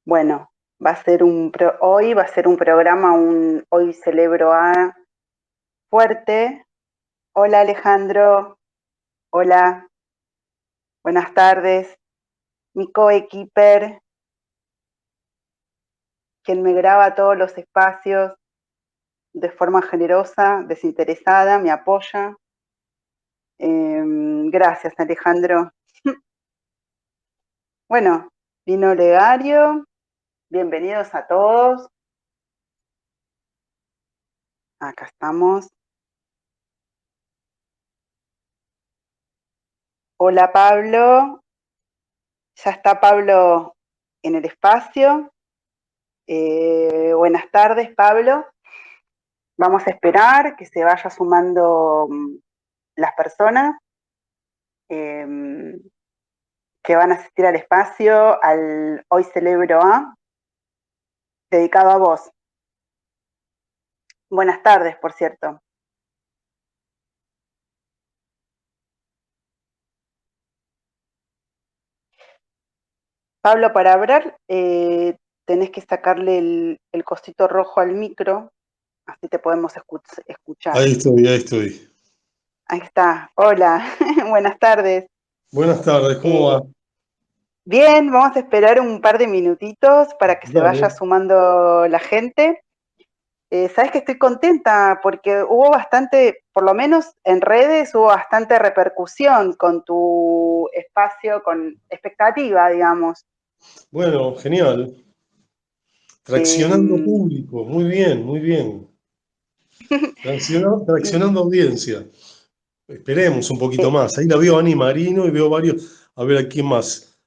Bueno, hoy va a ser un programa, hoy celebro a fuerte. Hola Alejandro, hola, buenas tardes. Mi coequiper, quien me graba todos los espacios de forma generosa, desinteresada, me apoya. Gracias Alejandro. Bueno, vino Legario, bienvenidos a todos. Acá estamos. Hola Pablo, ya está Pablo en el espacio. Buenas tardes, Pablo. Vamos a esperar que se vaya sumando las personas eh, que van a asistir al espacio, al Hoy Celebro A, dedicado a vos. Buenas tardes, por cierto. Pablo, para hablar tenés que sacarle el cosito rojo al micro, así te podemos escuchar. Ahí estoy, ahí estoy. Ahí está. Hola, buenas tardes. Buenas tardes, ¿cómo Eh, va? Bien, vamos a esperar un par de minutitos para que se vaya Dale. sumando la gente. Sabes que estoy contenta porque hubo bastante, por lo menos en redes, hubo bastante repercusión con tu espacio, con expectativa, digamos. Bueno, genial. Eh, Traccionando público, muy bien, muy bien. y, Traccionando audiencia. Esperemos un poquito eh, más. Ahí la veo a Ani Marino y veo varios. A ver a quién más.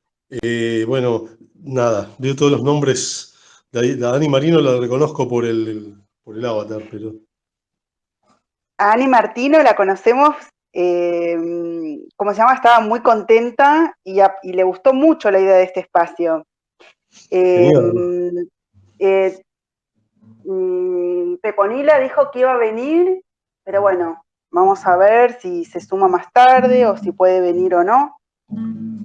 Bueno, nada, veo todos los nombres. La Ani Marino la reconozco por el avatar, pero. a Ani Martino la conocemos, ¿cómo se llama? Estaba muy contenta y le gustó mucho la idea de este espacio. Eh, Genial. eh, Peponila dijo que iba a venir, pero bueno, vamos a ver si se suma más tarde o si puede venir o no.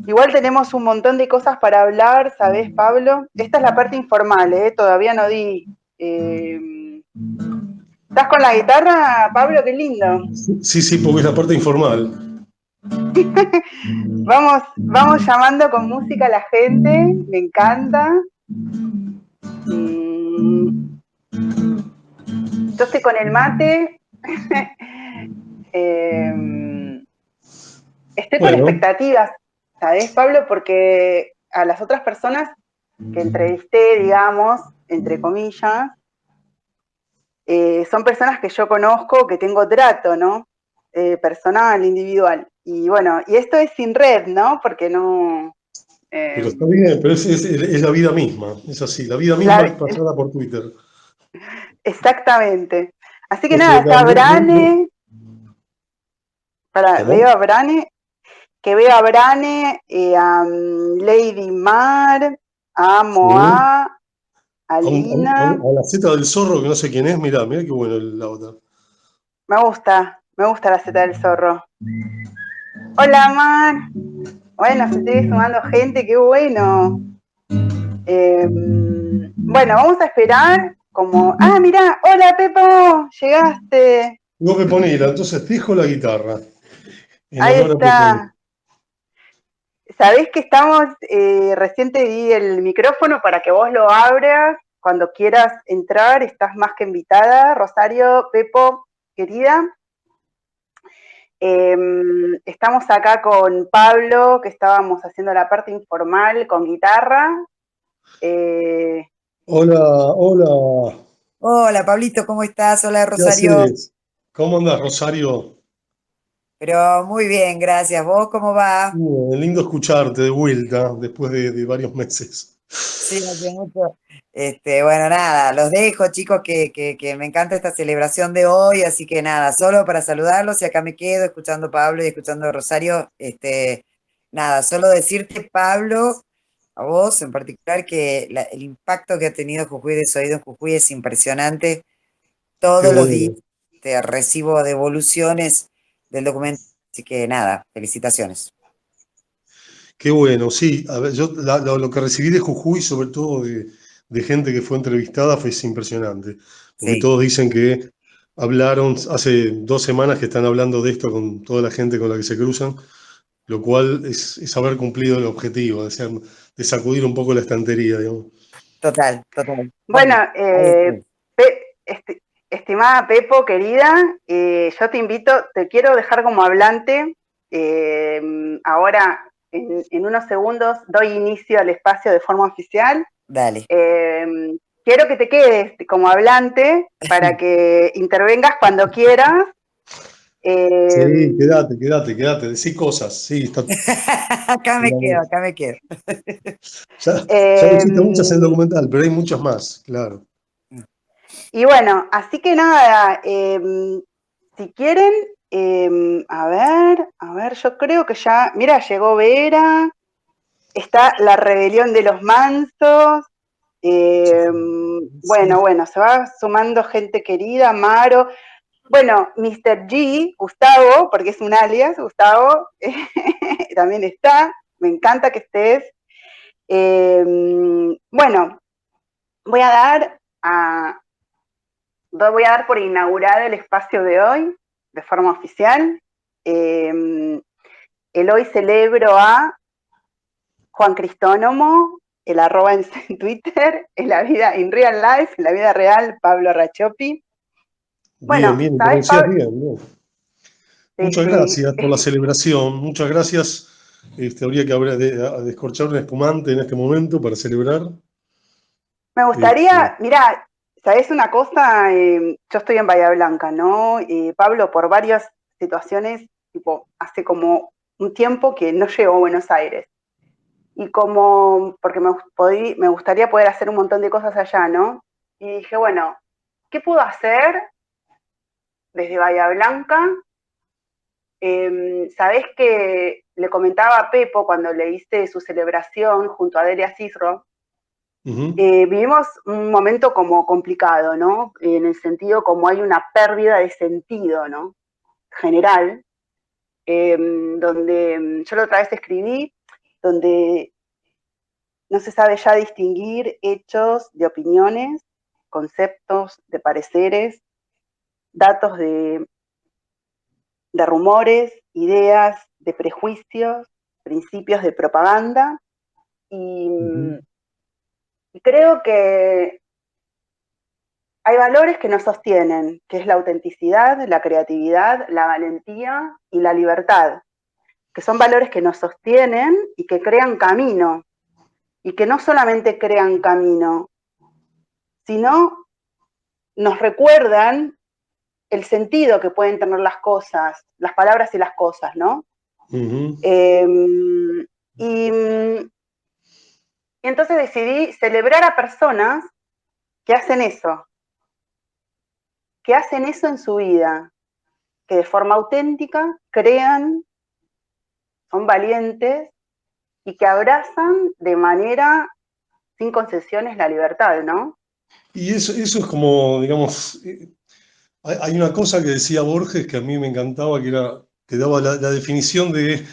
Igual tenemos un montón de cosas para hablar, ¿sabés, Pablo? Esta es la parte informal, ¿eh? Todavía no di. eh, ¿Estás con la guitarra, Pablo? Qué lindo. Sí, sí, porque es la parte informal. Vamos llamando con música a la gente, me encanta. Mm, yo estoy con el mate. eh, Estoy con Bueno, expectativas, ¿sabés, Pablo? Porque a las otras personas que entrevisté, digamos, entre comillas, son personas que yo conozco, que tengo trato, ¿no? Personal, individual. Y bueno, y esto es sin red, ¿no? Porque no... eh, pero está bien, pero es la vida misma. Es así, la vida misma es la- pasada por Twitter. exactamente. Así que Entonces nada, acá está Brane, veo ¿Cómo? a Brane, que veo a Brane, a Lady Mar, a Sí. Moa, a Lina. A la Z del zorro, que no sé quién es, mirá, mirá qué bueno el avatar. Me gusta la seta del zorro. Hola, Mar. Bueno, se sigue sumando gente, qué bueno. Bueno, vamos a esperar como... Ah, mira, hola Pepo, llegaste. Digo Peponila, entonces dejo la guitarra en Ahí honor a Peponila. está. Sabés que estamos, recién te di el micrófono para que vos lo abras cuando quieras entrar, estás más que invitada. Rosario, Pepo, querida. Estamos acá con Pablo, que estábamos haciendo la parte informal con guitarra. Eh, Hola, hola, Hola Pablito, ¿cómo estás? Hola ¿qué Rosario. haces? ¿Cómo andás, Rosario? Pero muy bien, gracias. ¿Vos cómo va? Lindo escucharte de vuelta después de varios meses. Sí, hace mucho. Bueno, nada, los dejo, chicos, que me encanta esta celebración de hoy, así que nada, solo para saludarlos y acá me quedo escuchando a Pablo y escuchando a Rosario. Nada, solo decirte, Pablo, a vos en particular, que el impacto que ha tenido Jujuy de Sonido en Jujuy es impresionante. Qué Todos los días bueno. recibo devoluciones del documento, así que nada, felicitaciones. Qué bueno, sí. A ver, yo lo que recibí de Jujuy, sobre todo de gente que fue entrevistada, fue impresionante. Porque Sí, todos dicen que hablaron, hace 2 semanas que están hablando de esto con toda la gente con la que se cruzan, lo cual es haber cumplido el objetivo, de sacudir un poco la estantería, digamos. total, total. Bueno, Bueno, ahí estoy. estimada Pepo, querida, yo te invito, te quiero dejar como hablante. Ahora, en unos segundos, doy inicio al espacio de forma oficial. Dale. Quiero que te quedes como hablante para que intervengas cuando quieras. Sí, quédate, decí cosas, sí, Acá me quedo, acá me quedo. ya lo hiciste muchas en el documental, pero hay muchas más, claro. Y bueno, así que nada, si quieren, a ver, yo creo que ya, mira, llegó Vera, está la rebelión de los mansos, bueno, se va sumando gente querida, Maro, bueno, Mr. G, Gustavo, porque es un alias, Gustavo, también está, me encanta que estés. Bueno, voy a dar a, voy a dar por inaugurado el espacio de hoy, de forma oficial. El hoy celebro a Juan Cristónomo, el arroba en Twitter, en la vida, en real life, en la vida real, Pablo Rachopi. Bien, Bueno, bien, y ¿sabes, pronunciás Pablo? bien, bien. Sí, Muchas sí. gracias por la celebración, muchas gracias. Habría que descorchar un espumante en este momento para celebrar. Me Este, gustaría, mira, ¿sabes una cosa? Yo estoy en Bahía Blanca, ¿no? Pablo, por varias situaciones, tipo, hace como un tiempo que no llego a Buenos Aires. Y como, porque me gustaría poder hacer un montón de cosas allá, ¿no? Y dije, bueno, ¿qué puedo hacer desde Bahía Blanca? ¿Sabés que le comentaba a Pepo cuando le hice su celebración junto a Delia Cisro? ujú, Vivimos un momento como complicado, ¿no? En el sentido como hay una pérdida de sentido, ¿no? General, donde yo la otra vez escribí, donde no se sabe ya distinguir hechos de opiniones, conceptos de pareceres, datos de rumores, ideas de prejuicios, principios de propaganda, y, ujú, y creo que hay valores que nos sostienen, que es la autenticidad, la creatividad, la valentía y la libertad, que son valores que nos sostienen y que crean camino, y que no solamente crean camino, sino nos recuerdan el sentido que pueden tener las cosas, las palabras y las cosas, ¿no? ujú. Eh, y entonces decidí celebrar a personas que hacen eso, en su vida, que de forma auténtica crean, son valientes y que abrazan de manera sin concesiones la libertad, ¿no? Y eso es como, digamos, hay una cosa que decía Borges que a mí me encantaba, que daba la definición de,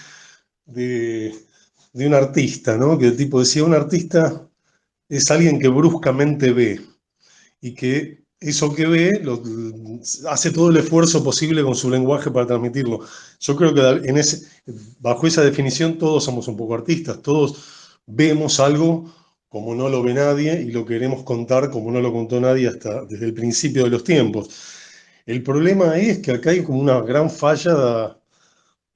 de un artista, ¿no? Que el tipo decía, un artista es alguien que bruscamente ve y que eso que ve hace todo el esfuerzo posible con su lenguaje para transmitirlo. Yo creo que bajo esa definición todos somos un poco artistas, todos vemos algo como no lo ve nadie y lo queremos contar como no lo contó nadie hasta desde el principio de los tiempos. El problema ahí es que acá hay como una gran falla,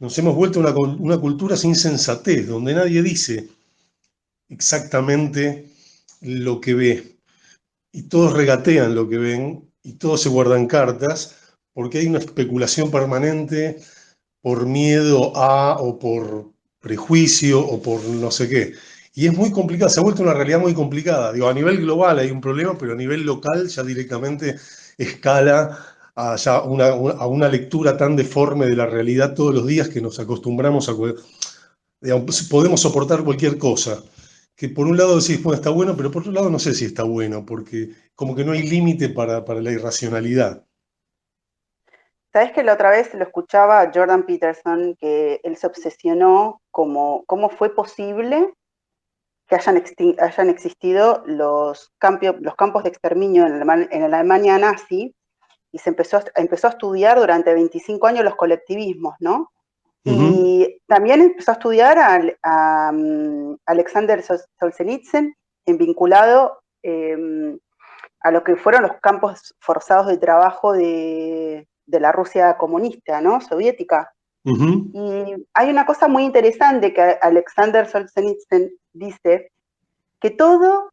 nos hemos vuelto una cultura sin sensatez, donde nadie dice exactamente lo que ve y todos regatean lo que ven y todos se guardan cartas porque hay una especulación permanente por miedo a o por prejuicio o por no sé qué. Y es muy complicado, se ha vuelto una realidad muy complicada. Digo, a nivel global hay un problema, pero a nivel local ya directamente escala a una lectura tan deforme de la realidad todos los días que nos acostumbramos digamos, podemos soportar cualquier cosa. Que por un lado decís, bueno, está bueno, pero por otro lado no sé si está bueno, porque como que no hay límite para la irracionalidad. Sabes que la otra vez lo escuchaba a Jordan Peterson, que él se obsesionó cómo fue posible que hayan existido los campos de exterminio en la Alemania nazi, y se empezó a estudiar durante 25 años los colectivismos, ¿no? Y también empezó a estudiar a Alexander Solzhenitsyn, vinculado a lo que fueron los campos forzados de trabajo de la Rusia comunista, ¿no? Soviética. Y hay una cosa muy interesante que Alexander Solzhenitsyn dice, que toda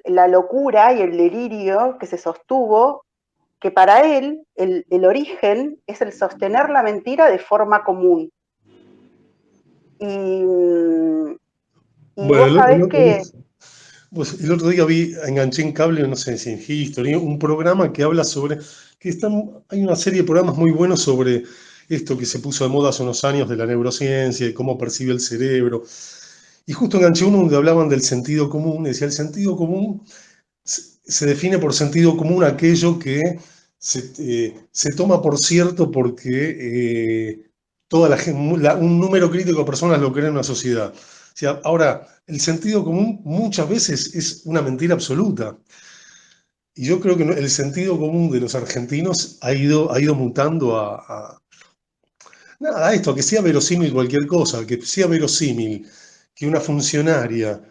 la locura y el delirio que se sostuvo, que para él el origen es el sostener la mentira de forma común. Y bueno, vos sabés que... Pues el otro día enganché en cable, no sé si en History, un programa que habla sobre, hay una serie de programas muy buenos sobre esto que se puso de moda hace unos años de la neurociencia y cómo percibe el cerebro. Y justo enganché uno donde hablaban del sentido común, y decía, el sentido común se define por sentido común aquello que se toma por cierto porque un número crítico de personas lo cree en una sociedad. O sea, ahora, el sentido común muchas veces es una mentira absoluta. Y yo creo que el sentido común de los argentinos ha ido mutando a esto, a que sea verosímil cualquier cosa, que sea verosímil que una funcionaria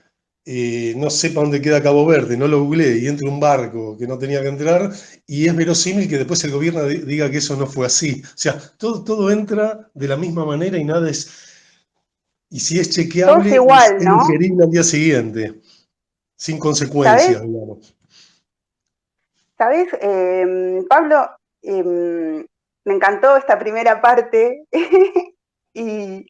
no sepa dónde queda Cabo Verde, no lo googleé y entre un barco que no tenía que entrar, y es verosímil que después el gobierno diga que eso no fue así. O sea, todo entra de la misma manera y nada es... Y si es chequeable, todo igual, es ¿no? digerible al día siguiente, sin consecuencias, digamos. ¿Sabés, Pablo? Me encantó esta primera parte y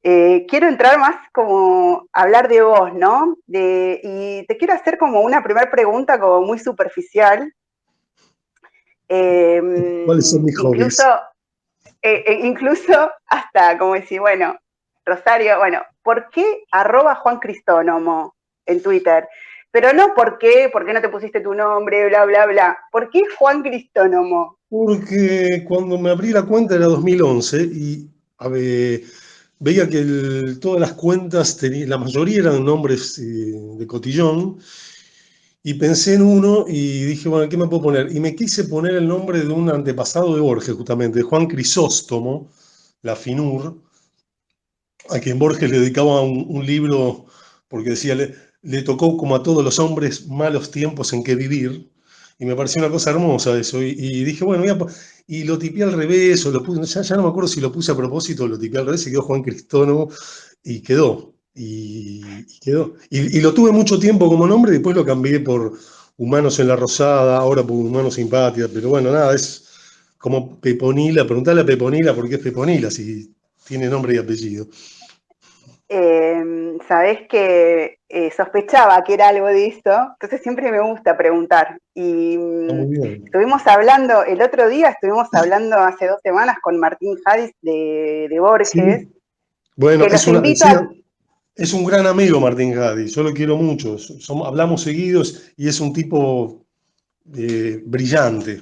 quiero entrar más como a hablar de vos, ¿no? Y te quiero hacer como una primera pregunta como muy superficial. ¿Cuáles son mis hobbies? Incluso hasta como decir, bueno, Rosario, bueno, ¿por qué @Juan Cristónomo en Twitter? Pero no por qué no te pusiste tu nombre, bla, bla, bla. ¿Por qué Juan Cristónomo? Porque cuando me abrí la cuenta era 2011 y veía que todas las cuentas, la mayoría eran nombres de cotillón, y pensé en uno y dije, bueno, ¿qué me puedo poner? Y me quise poner el nombre de un antepasado de Borges, justamente, de Juan Crisóstomo, la Finur, a quien Borges le dedicaba un libro, porque decía, le tocó como a todos los hombres malos tiempos en que vivir, y me pareció una cosa hermosa eso, y dije, bueno, y lo tipeé al revés, o lo puse, ya no me acuerdo si lo puse a propósito o lo tipeé al revés, y quedó Juan Cristónomo, y quedó, y quedó. Y lo tuve mucho tiempo como nombre, después lo cambié por Humanos en la Rosada, ahora por Humanos sin Patria, pero bueno, nada, es como Peponila, preguntale a Peponila por qué es Peponila, si tiene nombre y apellido. Sabés que sospechaba que era algo de esto, entonces siempre me gusta preguntar. Y Está muy bien. estuvimos hablando, el otro día estuvimos hablando hace 2 semanas con Martín Hadis de Borges, Sí. Bueno, que los invito a... es un gran amigo Martín Gadi, yo lo quiero mucho, hablamos seguidos y es un tipo brillante,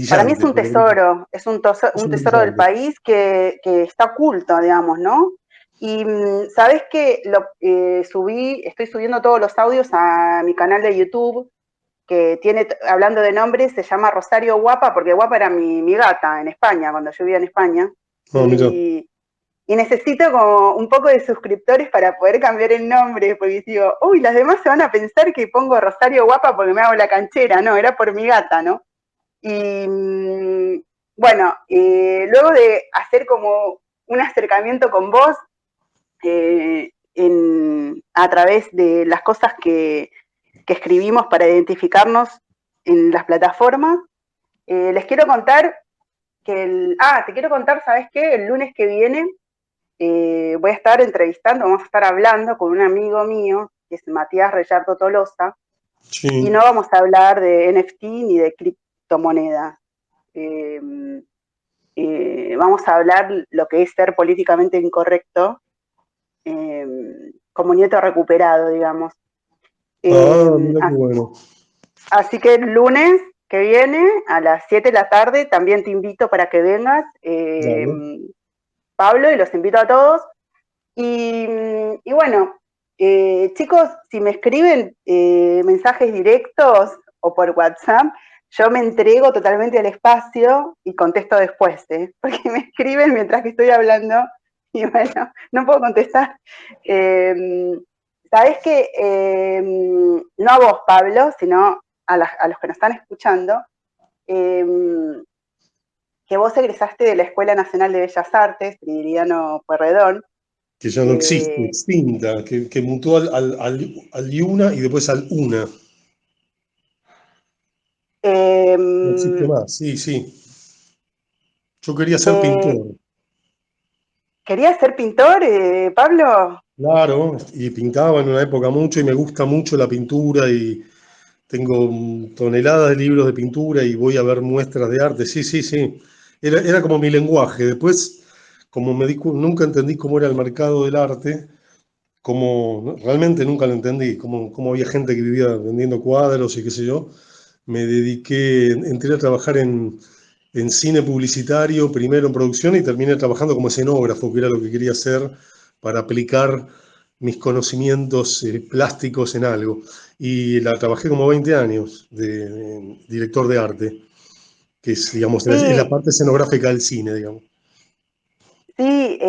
Para mí es brillante. un tesoro, es un Es un tesoro del brillante. país que está oculto, digamos, ¿no? Y sabés que estoy subiendo todos los audios a mi canal de YouTube, que tiene, hablando de nombres, se llama Rosario Guapa, porque Guapa era mi gata en España, cuando yo vivía en España. No, mira. Y necesito como un poco de suscriptores para poder cambiar el nombre, porque digo, uy, las demás se van a pensar que pongo Rosario Guapa porque me hago la canchera, no, era por mi gata, ¿no? Y bueno, luego de hacer como un acercamiento con vos a través de las cosas que escribimos para identificarnos en las plataformas, les quiero contar te quiero contar, ¿sabes qué? El lunes que viene voy a estar entrevistando, vamos a estar hablando con un amigo mío, que es Matías Reyardo Tolosa, y Sí. no vamos a hablar de NFT ni de criptomonedas. Vamos a hablar lo que es ser políticamente incorrecto, como nieto recuperado, digamos. Mira qué bueno. Así que el lunes que viene, a las 7 de la tarde, también te invito para que vengas. Dale. Pablo, y los invito a todos. Y bueno, chicos, si me escriben mensajes directos o por WhatsApp, yo me entrego totalmente al espacio y contesto después, porque me escriben mientras que estoy hablando y bueno, no puedo contestar. Sabés que no a vos, Pablo, sino a los que nos están escuchando, eh, que vos egresaste de la Escuela Nacional de Bellas Artes, Prilidiano Pueyrredón. Que ya no existe, extinta, que mutó al IUNA y después al UNA. No existe más, sí, sí. Yo quería ser pintor. ¿Querías ser pintor, Pablo? Claro, y pintaba en una época mucho y me gusta mucho la pintura y tengo toneladas de libros de pintura y voy a ver muestras de arte. Sí, sí, sí. Era como mi lenguaje. Después, como nunca entendí cómo era el mercado del arte, realmente nunca lo entendí, cómo había gente que vivía vendiendo cuadros y qué sé yo. Entré a trabajar en cine publicitario, primero en producción y terminé trabajando como escenógrafo, que era lo que quería hacer para aplicar mis conocimientos plásticos en algo. Y la trabajé como 20 años de director de arte, que es, digamos, es la Sí, parte escenográfica del cine, digamos. sí,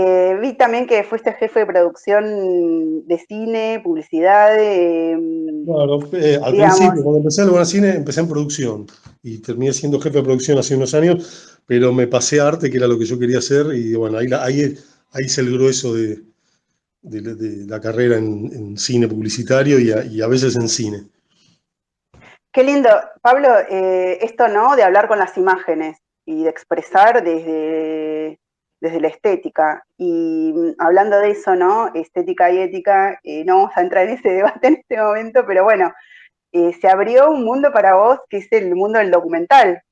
vi también que fuiste jefe de producción de cine, publicidad, Claro, al digamos. principio, cuando empecé a laburar cine, empecé en producción y terminé siendo jefe de producción hace unos años, pero me pasé a arte, que era lo que yo quería hacer, y bueno, ahí es el grueso de la carrera en cine publicitario y a veces en cine. Qué lindo, Pablo, esto, ¿no? De hablar con las imágenes y de expresar desde la estética. Y hablando de eso, ¿no? Estética y ética, no vamos a entrar en ese debate en este momento, pero bueno, se abrió un mundo para vos que es el mundo del documental.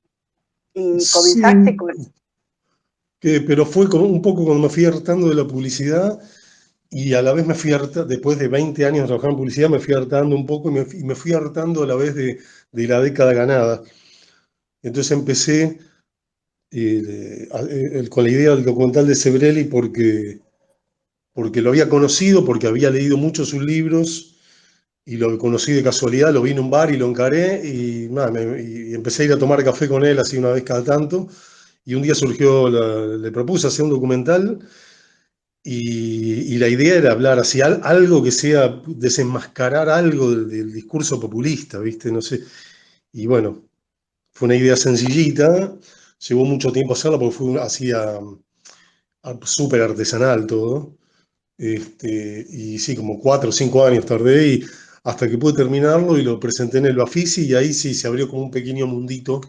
Y comenzaste Sí, con. pero fue como un poco cuando me fui hartando de la publicidad y a la vez me fui hartando, después de 20 años de trabajar en publicidad, me fui hartando un poco y me fui hartando a la vez de la década ganada. Entonces empecé con la idea del documental de Sebrelli porque lo había conocido, porque había leído muchos sus libros y lo conocí de casualidad, lo vi en un bar y lo encaré y, nada, y empecé a ir a tomar café con él así una vez cada tanto. Y un día le propuse hacer un documental y la idea era hablar así, algo que sea, desenmascarar algo del discurso populista, ¿viste? No sé. Y bueno, fue una idea sencillita, llevó mucho tiempo hacerla porque fue así súper artesanal todo. Y sí, como 4 o 5 años tardé y hasta que pude terminarlo y lo presenté en el Bafisi y ahí sí se abrió como un pequeño mundito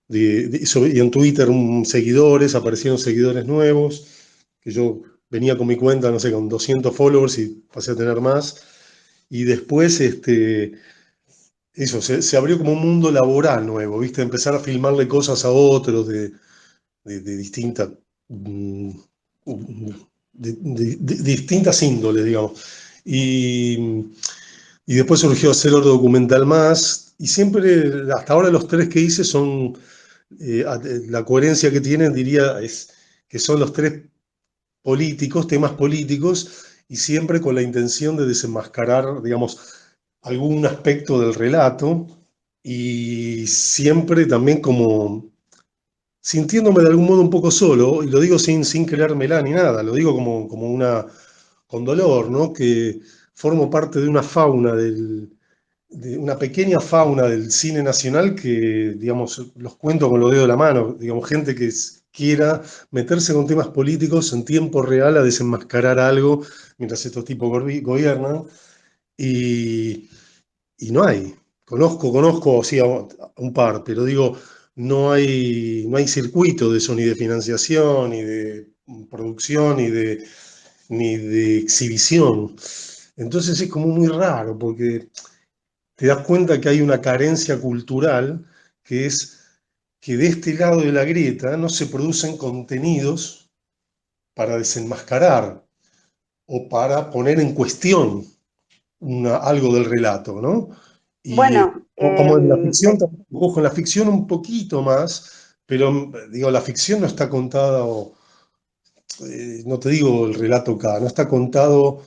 y en Twitter seguidores, aparecieron seguidores nuevos, que yo venía con mi cuenta, no sé, con 200 followers y pasé a tener más. Y después, eso, se abrió como un mundo laboral nuevo, ¿viste? Empezar a filmarle cosas a otros de distintas, mm, de distintas índoles, digamos. Y, y después surgió hacer otro documental más. Y siempre, hasta ahora los tres que hice son la coherencia que tienen, diría, es que son los tres políticos, temas políticos, y siempre con la intención de desenmascarar, digamos, algún aspecto del relato, y siempre también como sintiéndome de algún modo un poco solo, y lo digo sin creérmela ni nada, lo digo con dolor, ¿no? Que formo parte de una fauna de una pequeña fauna del cine nacional que, digamos, los cuento con los dedos de la mano, digamos, gente que quiera meterse con temas políticos en tiempo real a desenmascarar algo mientras estos tipos gobiernan, y, y no hay. Conozco, sí, a un par, pero digo, no hay circuito de eso, ni de financiación, ni de producción, ni de exhibición. Entonces es como muy raro, porque te das cuenta que hay una carencia cultural que es que de este lado de la grieta no se producen contenidos para desenmascarar o para poner en cuestión algo del relato, ¿no? Y Bueno, como en la ficción, ojo, en la ficción un poquito más, pero digo, la ficción no está contada no te digo el relato K, no está contado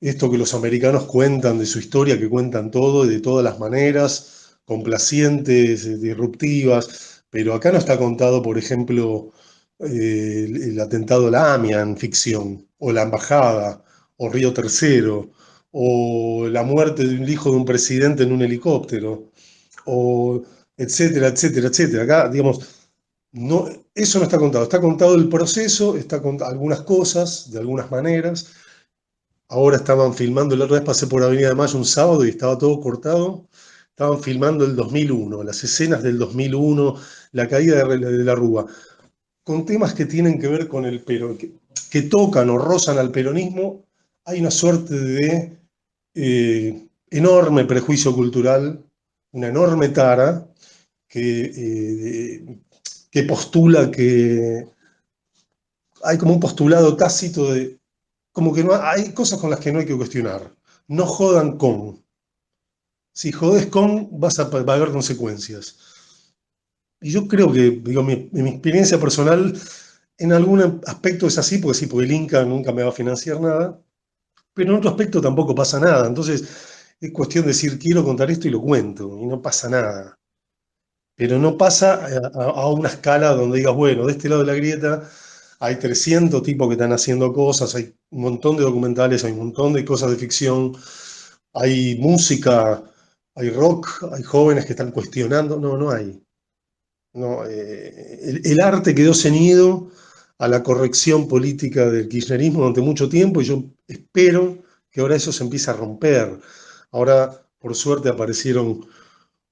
esto que los americanos cuentan de su historia, que cuentan todo y de todas las maneras, complacientes, disruptivas, pero acá no está contado, por ejemplo, el atentado a la AMIA en ficción, o la embajada, o Río Tercero, o la muerte de un hijo de un presidente en un helicóptero, o etcétera, etcétera, etcétera. Acá, digamos, no, eso no está contado el proceso, está contado algunas cosas, de algunas maneras. Ahora estaban filmando, la otra vez pasé por Avenida de Mayo un sábado y estaba todo cortado. Estaban filmando el 2001, las escenas del 2001, la caída de la Rúa, con temas que tienen que ver con el que tocan o rozan al peronismo. Hay una suerte de enorme prejuicio cultural, una enorme tara que postula que hay como un postulado tácito de como que no hay cosas con las que no hay que cuestionar. No jodan con. Si jodes con, va a haber consecuencias. Y yo creo que, digo, en mi experiencia personal, en algún aspecto es así, porque sí, porque el Inca nunca me va a financiar nada, pero en otro aspecto tampoco pasa nada. Entonces, es cuestión de decir, quiero contar esto y lo cuento, y no pasa nada. Pero no pasa a una escala donde digas, bueno, de este lado de la grieta hay 300 tipos que están haciendo cosas, hay un montón de documentales, hay un montón de cosas de ficción, hay música, hay rock, hay jóvenes que están cuestionando. No, no hay. No, el arte quedó ceñido a la corrección política del kirchnerismo durante mucho tiempo y yo espero que ahora eso se empiece a romper. Ahora, por suerte, aparecieron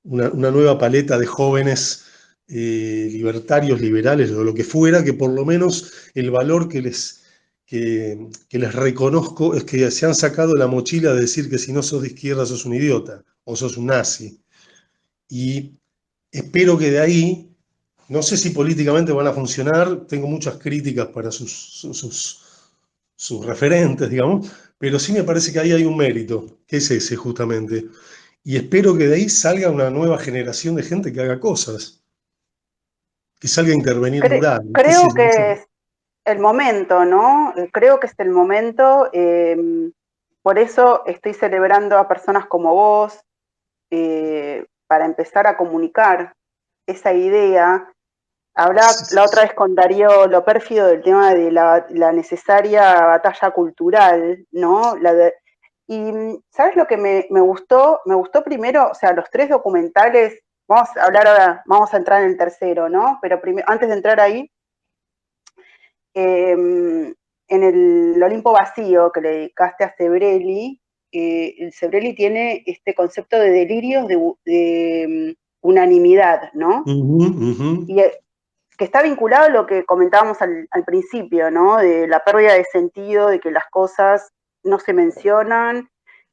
una nueva paleta de jóvenes libertarios, liberales, o lo que fuera, que por lo menos el valor que les reconozco es que se han sacado la mochila de decir que si no sos de izquierda sos un idiota o sos un nazi. Y espero que de ahí, no sé si políticamente van a funcionar, tengo muchas críticas para sus referentes, digamos, pero sí me parece que ahí hay un mérito, que es ese justamente. Y espero que de ahí salga una nueva generación de gente que haga cosas, que salga a intervenir rural, qué sé Creo yo, no sé. que es el momento, ¿no? Creo que es el momento. Por eso estoy celebrando a personas como vos, para empezar a comunicar esa idea. Hablaba la otra vez con Darío lo pérfido del tema de la necesaria batalla cultural, ¿no? Y ¿sabes lo que me gustó? Me gustó primero, o sea, los tres documentales, vamos a hablar ahora, vamos a entrar en el tercero, ¿no? Pero antes de entrar ahí, en el Olimpo Vacío que le dedicaste a Sebrelli, el Sebrelli tiene este concepto de delirios de unanimidad, ¿no? Ujú, ujú. Y que está vinculado a lo que comentábamos al principio, ¿no? De la pérdida de sentido, de que las cosas no se mencionan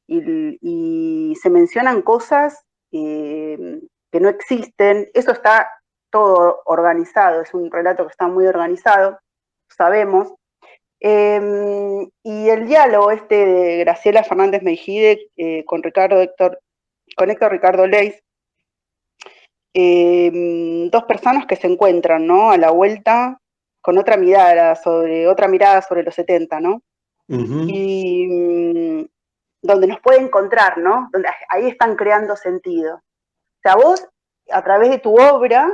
y se mencionan cosas que no existen. Eso está todo organizado, es un relato que está muy organizado, sabemos. Y el diálogo este de Graciela Fernández Meijide con Héctor Ricardo Leis, dos personas que se encuentran, ¿no? A la vuelta con otra mirada sobre los 70, ¿no? Ujú. Y donde nos puede encontrar, ¿no? Donde ahí están creando sentido. O sea, vos, a través de tu obra,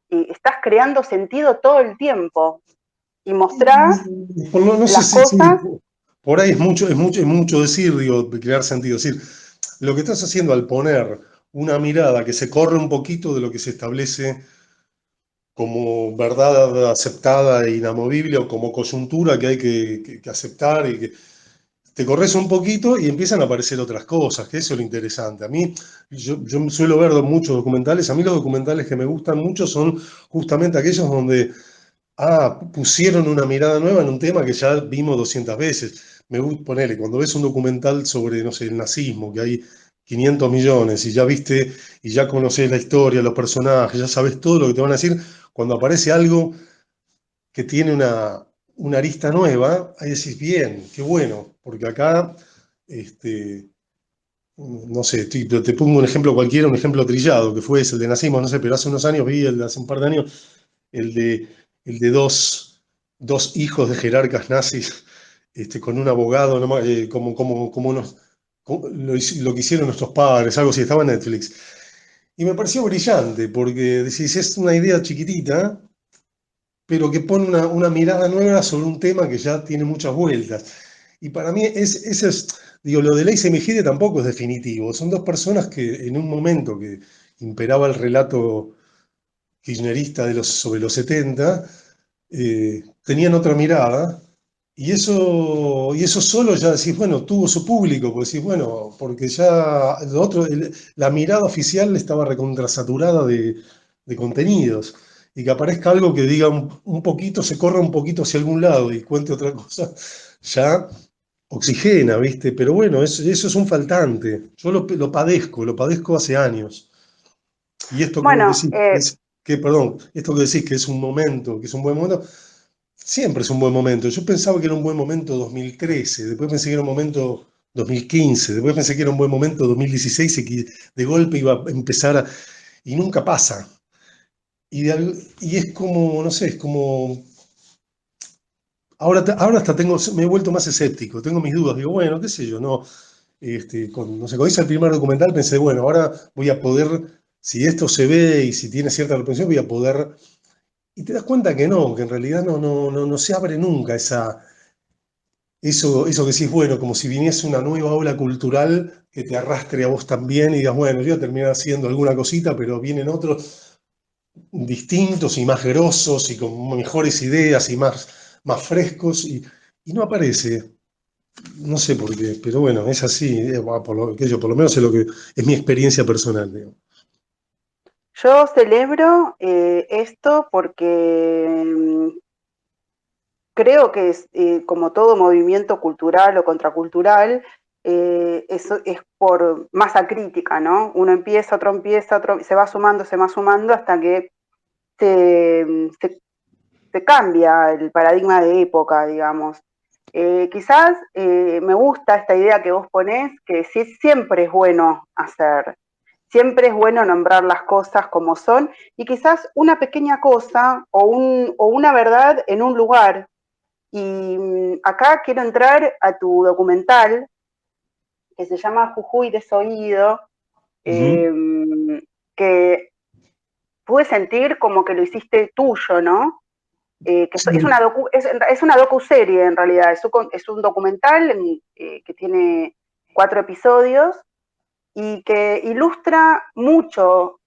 estás creando sentido todo el tiempo y mostrás No sé las si cosas. por ahí es mucho decir, digo, de crear sentido. Es decir, lo que estás haciendo al poner una mirada que se corre un poquito de lo que se establece como verdad aceptada e inamovible o como coyuntura que hay que aceptar y que te corres un poquito y empiezan a aparecer otras cosas, que eso es lo interesante. A mí, yo suelo ver muchos documentales, a mí los documentales que me gustan mucho son justamente aquellos donde pusieron una mirada nueva en un tema que ya vimos 200 veces. Me gusta ponerle, cuando ves un documental sobre, no sé, el nazismo, que hay 500 millones y ya viste y ya conoces la historia, los personajes, ya sabes todo lo que te van a decir, cuando aparece algo que tiene una arista nueva, ahí decís, bien, qué bueno, porque acá, este, no sé, te pongo un ejemplo cualquiera, un ejemplo trillado, que fue ese, el de nazismo, no sé, pero hace unos años hace un par de años, el de, el de dos dos hijos de jerarcas nazis, con un abogado, ¿no? Lo que hicieron nuestros padres, algo así, estaba en Netflix. Y me pareció brillante, porque decís, es una idea chiquitita, pero que pone una mirada nueva sobre un tema que ya tiene muchas vueltas. Y para mí, digo, lo de Leise Mejide tampoco es definitivo. Son dos personas que en un momento que imperaba el relato kirchnerista sobre los 70, tenían otra mirada, y eso solo ya decís, bueno, tuvo su público, pues decís, bueno, porque ya lo otro, la mirada oficial estaba recontrasaturada de contenidos, y que aparezca algo que diga un poquito, se corra un poquito hacia algún lado y cuente otra cosa, ya oxigena, ¿viste? Pero bueno, eso es un faltante. Yo lo padezco hace años. Y esto que vos Bueno, decís, perdón, esto que decís que es un momento, que es un buen momento, siempre es un buen momento. Yo pensaba que era un buen momento 2013, después pensé que era un momento 2015, después pensé que era un buen momento 2016 y que de golpe iba a empezar y nunca pasa. Y es como, no sé, es como... Ahora hasta me he vuelto más escéptico, tengo mis dudas, digo, bueno, qué sé yo, no, no sé, cuando hice el primer documental pensé, bueno, ahora voy a poder, si esto se ve y si tiene cierta repercusión, voy a poder... Y te das cuenta que no, que en realidad no se abre nunca eso que decís, bueno, como si viniese una nueva ola cultural que te arrastre a vos también y digas, bueno, yo voy a terminar haciendo alguna cosita, pero vienen otros distintos y más grosos y con mejores ideas y más frescos y no aparece. No sé por qué, pero bueno, es así, por lo menos es lo que es mi experiencia personal, digo. yo celebro esto porque creo que es, como todo movimiento cultural o contracultural, eso es por masa crítica, ¿no? Uno empieza, otro, se va sumando hasta que se, se cambia el paradigma de época, digamos. Quizás me gusta esta idea que vos ponés, que sí, siempre es bueno hacer, siempre es bueno nombrar las cosas como son, y quizás una pequeña cosa o una verdad en un lugar. Y acá quiero entrar a tu documental, que se llama Jujuy Desoído, Ujú. eh, que pude sentir como que lo hiciste tuyo, ¿no? Que Sí, es una docu-serie en realidad, es un documental que tiene 4 episodios y que ilustra mucho,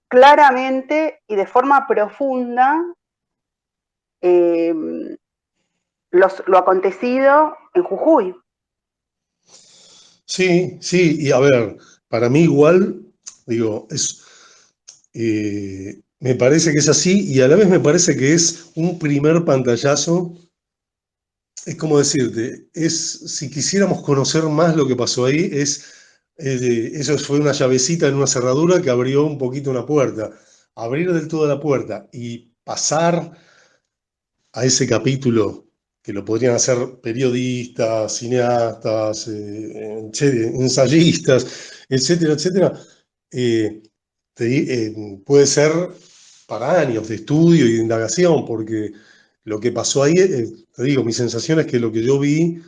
claramente y de forma profunda eh, lo acontecido en Jujuy. sí, sí, y a ver, para mí igual, digo, me parece que es así y a la vez me parece que es un primer pantallazo. Es como decirte, si quisiéramos conocer más lo que pasó ahí, eso fue una llavecita en una cerradura que abrió un poquito una puerta. Abrir del todo la puerta y pasar a ese capítulo que lo podrían hacer periodistas, cineastas, ensayistas, etcétera, etcétera, eh, puede ser para años de estudio y de indagación, porque lo que pasó ahí, te digo, mi sensación es que lo que yo vi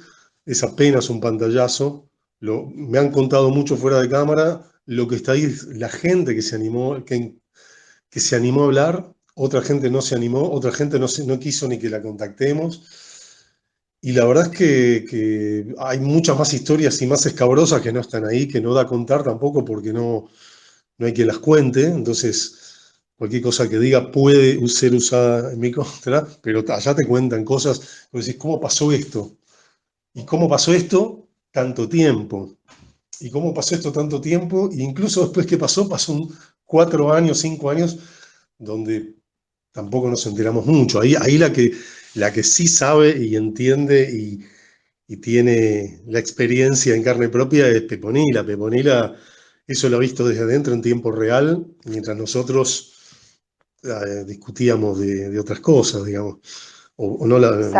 es apenas un pantallazo. Me han contado mucho fuera de cámara, lo que está ahí es la gente que se animó a hablar, otra gente no se animó, otra gente no quiso ni que la contactemos. Y la verdad es que hay muchas más historias y más escabrosas que no están ahí, que no da a contar tampoco porque no hay quien las cuente. Entonces, cualquier cosa que diga puede ser usada en mi contra, pero allá te cuentan cosas, vos decís, ¿cómo pasó esto? ¿Y cómo pasó esto tanto tiempo? ¿Y cómo pasó esto tanto tiempo? E incluso después que pasó 4 años, 5 años, donde tampoco nos enteramos mucho. Ahí la que sí sabe y entiende y tiene la experiencia en carne propia es Peponila. Peponila, eso lo ha visto desde adentro en tiempo real, mientras nosotros discutíamos de otras cosas, digamos, o no la vemos.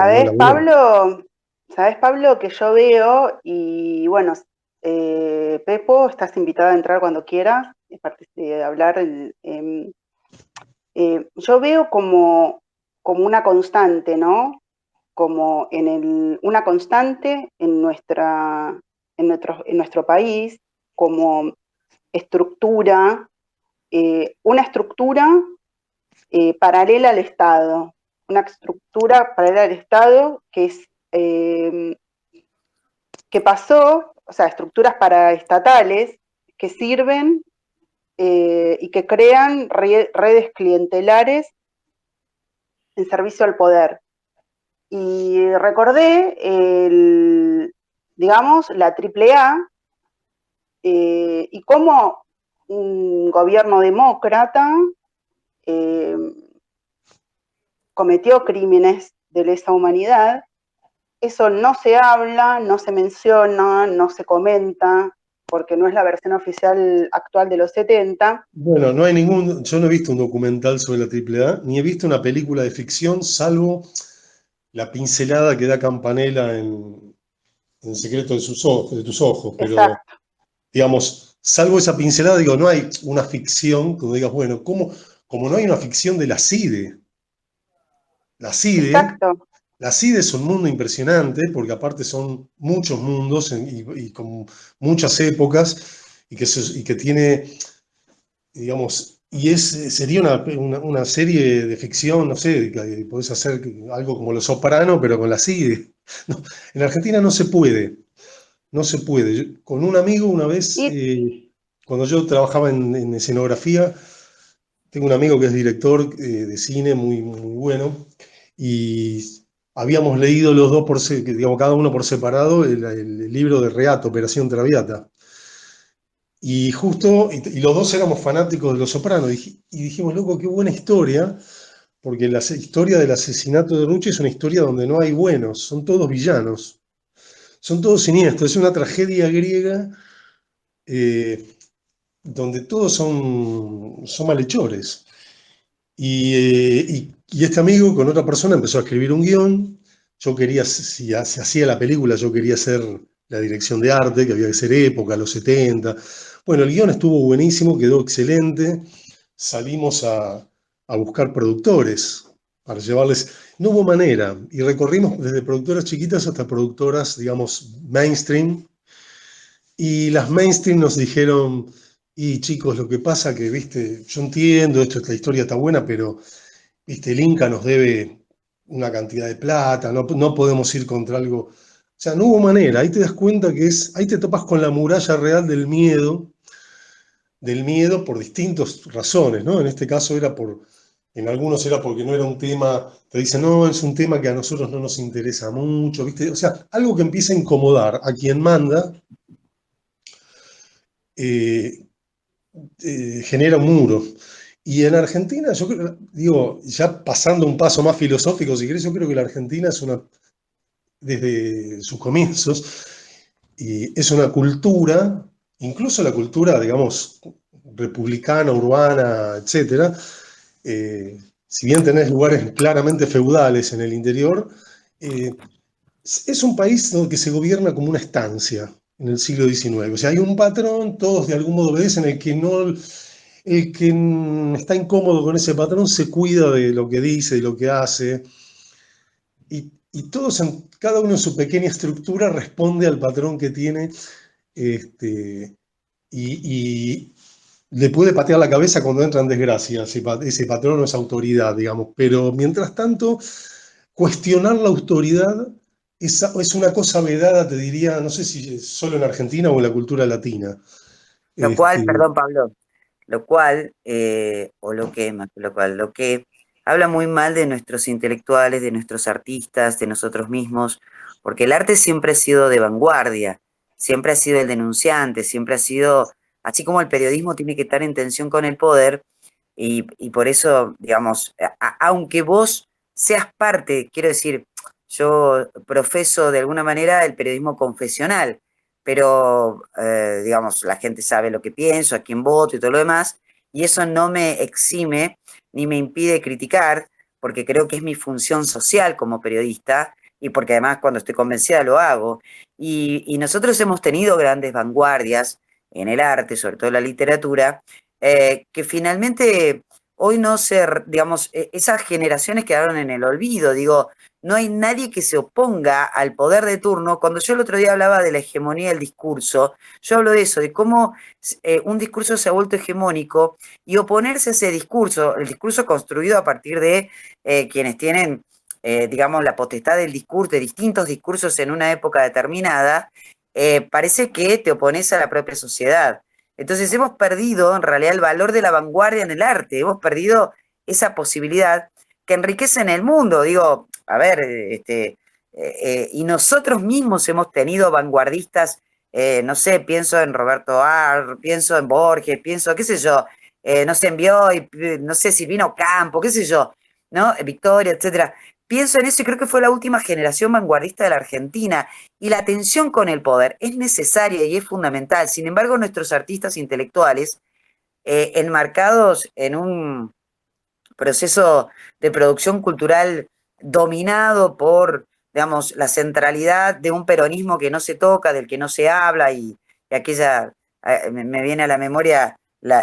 ¿Sabés, Pablo, que yo veo? Y bueno, Pepo, estás invitado a entrar cuando quieras, a hablar. Yo veo como como una constante, ¿no? Como una constante en nuestro país, como estructura, una estructura paralela al Estado, una estructura paralela al Estado que pasó, o sea, estructuras paraestatales que sirven y que crean redes clientelares en servicio al poder. Y recordé, digamos, la AAA y cómo un gobierno demócrata cometió crímenes de lesa humanidad. Eso no se habla, no se menciona, no se comenta, porque no es la versión oficial actual de los 70. Bueno, yo no he visto un documental sobre la AAA, ni he visto una película de ficción, salvo la pincelada que da Campanella en El secreto de tus ojos, pero Exacto. digamos, salvo esa pincelada, digo, no hay una ficción, como digas, bueno, como no hay una ficción de la CIDE. La CIDE, Exacto. la CIDE es un mundo impresionante, porque aparte son muchos mundos y con muchas épocas, y que tiene, digamos, sería una serie de ficción, no sé, que podés hacer algo como Los Soprano, pero con la CIDE. No, en Argentina no se puede. No se puede. Con un amigo una vez, Y cuando yo trabajaba en escenografía, tengo un amigo que es director de cine muy, muy bueno, y habíamos leído los dos, digamos, cada uno por separado, el libro de Reato, Operación Traviata. Y justo, y los dos éramos fanáticos de Los Sopranos, y dijimos, loco, qué buena historia, porque la historia del asesinato de Rucci es una historia donde no hay buenos, son todos villanos, son todos siniestros, es una tragedia griega donde todos son malhechores. Y este amigo con otra persona empezó a escribir un guión. Yo quería, si se hacía la película, yo quería hacer la dirección de arte, que había que ser época, los 70. Bueno, el guión estuvo buenísimo, quedó excelente. Salimos a buscar productores para llevarles. No hubo manera. Y recorrimos desde productoras chiquitas hasta productoras, digamos, mainstream. Y las mainstream nos dijeron, y chicos, lo que pasa que, viste, yo entiendo, la historia está buena, pero, viste, el Inca nos debe una cantidad de plata, no podemos ir contra algo. O sea, no hubo manera, ahí te das cuenta ahí te topas con la muralla real del miedo por distintas razones, ¿no? En este caso en algunos era porque no era un tema, te dicen, no, es un tema que a nosotros no nos interesa mucho, ¿viste? O sea, algo que empieza a incomodar a quien manda, eh, genera un muro. Y en Argentina, yo creo, digo, ya pasando un paso más filosófico, si querés, yo creo que la Argentina desde sus comienzos, y es una cultura, incluso la cultura, digamos, republicana, urbana, etcétera, si bien tenés lugares claramente feudales en el interior, eh, es un país que se gobierna como una estancia en el siglo XIX. O sea, hay un patrón, todos de algún modo obedecen, el que está incómodo con ese patrón se cuida de lo que dice, de lo que hace, y todos, cada uno en su pequeña estructura, responde al patrón que tiene, este, y le puede patear la cabeza cuando entra en desgracia, ese patrón o esa autoridad, digamos. Pero mientras tanto, cuestionar la autoridad es una cosa vedada, te diría, no sé si solo en Argentina o en la cultura latina. Lo cual, Este, perdón, Pablo, lo cual, o lo que, más que lo cual, lo que habla muy mal de nuestros intelectuales, de nuestros artistas, de nosotros mismos, porque el arte siempre ha sido de vanguardia, siempre ha sido el denunciante, siempre ha sido, así como el periodismo tiene que estar en tensión con el poder, y por eso, digamos, aunque vos seas parte, quiero decir, yo profeso de alguna manera el periodismo confesional, pero digamos, la gente sabe lo que pienso, a quién voto y todo lo demás, y eso no me exime ni me impide criticar, porque creo que es mi función social como periodista, y porque además cuando estoy convencida lo hago. Y nosotros hemos tenido grandes vanguardias en el arte, sobre todo en la literatura, que finalmente hoy no se, digamos, esas generaciones quedaron en el olvido, digo, no hay nadie que se oponga al poder de turno. Cuando yo el otro día hablaba de la hegemonía del discurso, yo hablo de eso, de cómo un discurso se ha vuelto hegemónico y oponerse a ese discurso, el discurso construido a partir de quienes tienen, digamos, la potestad del discurso, de distintos discursos en una época determinada, parece que te opones a la propia sociedad. Entonces hemos perdido en realidad el valor de la vanguardia en el arte, hemos perdido esa posibilidad que enriquece en el mundo. Digo, a ver, y nosotros mismos hemos tenido vanguardistas, no sé, pienso en Roberto Ar, pienso en Borges, pienso, qué sé yo, no sé, en Bioy, no sé, Silvino Campo, qué sé yo, ¿no? Victoria, etcétera. Pienso en eso y creo que fue la última generación vanguardista de la Argentina. Y la tensión con el poder es necesaria y es fundamental. Sin embargo, nuestros artistas intelectuales, enmarcados en un proceso de producción cultural dominado por, digamos, la centralidad de un peronismo que no se toca, del que no se habla, y aquella, me viene a la memoria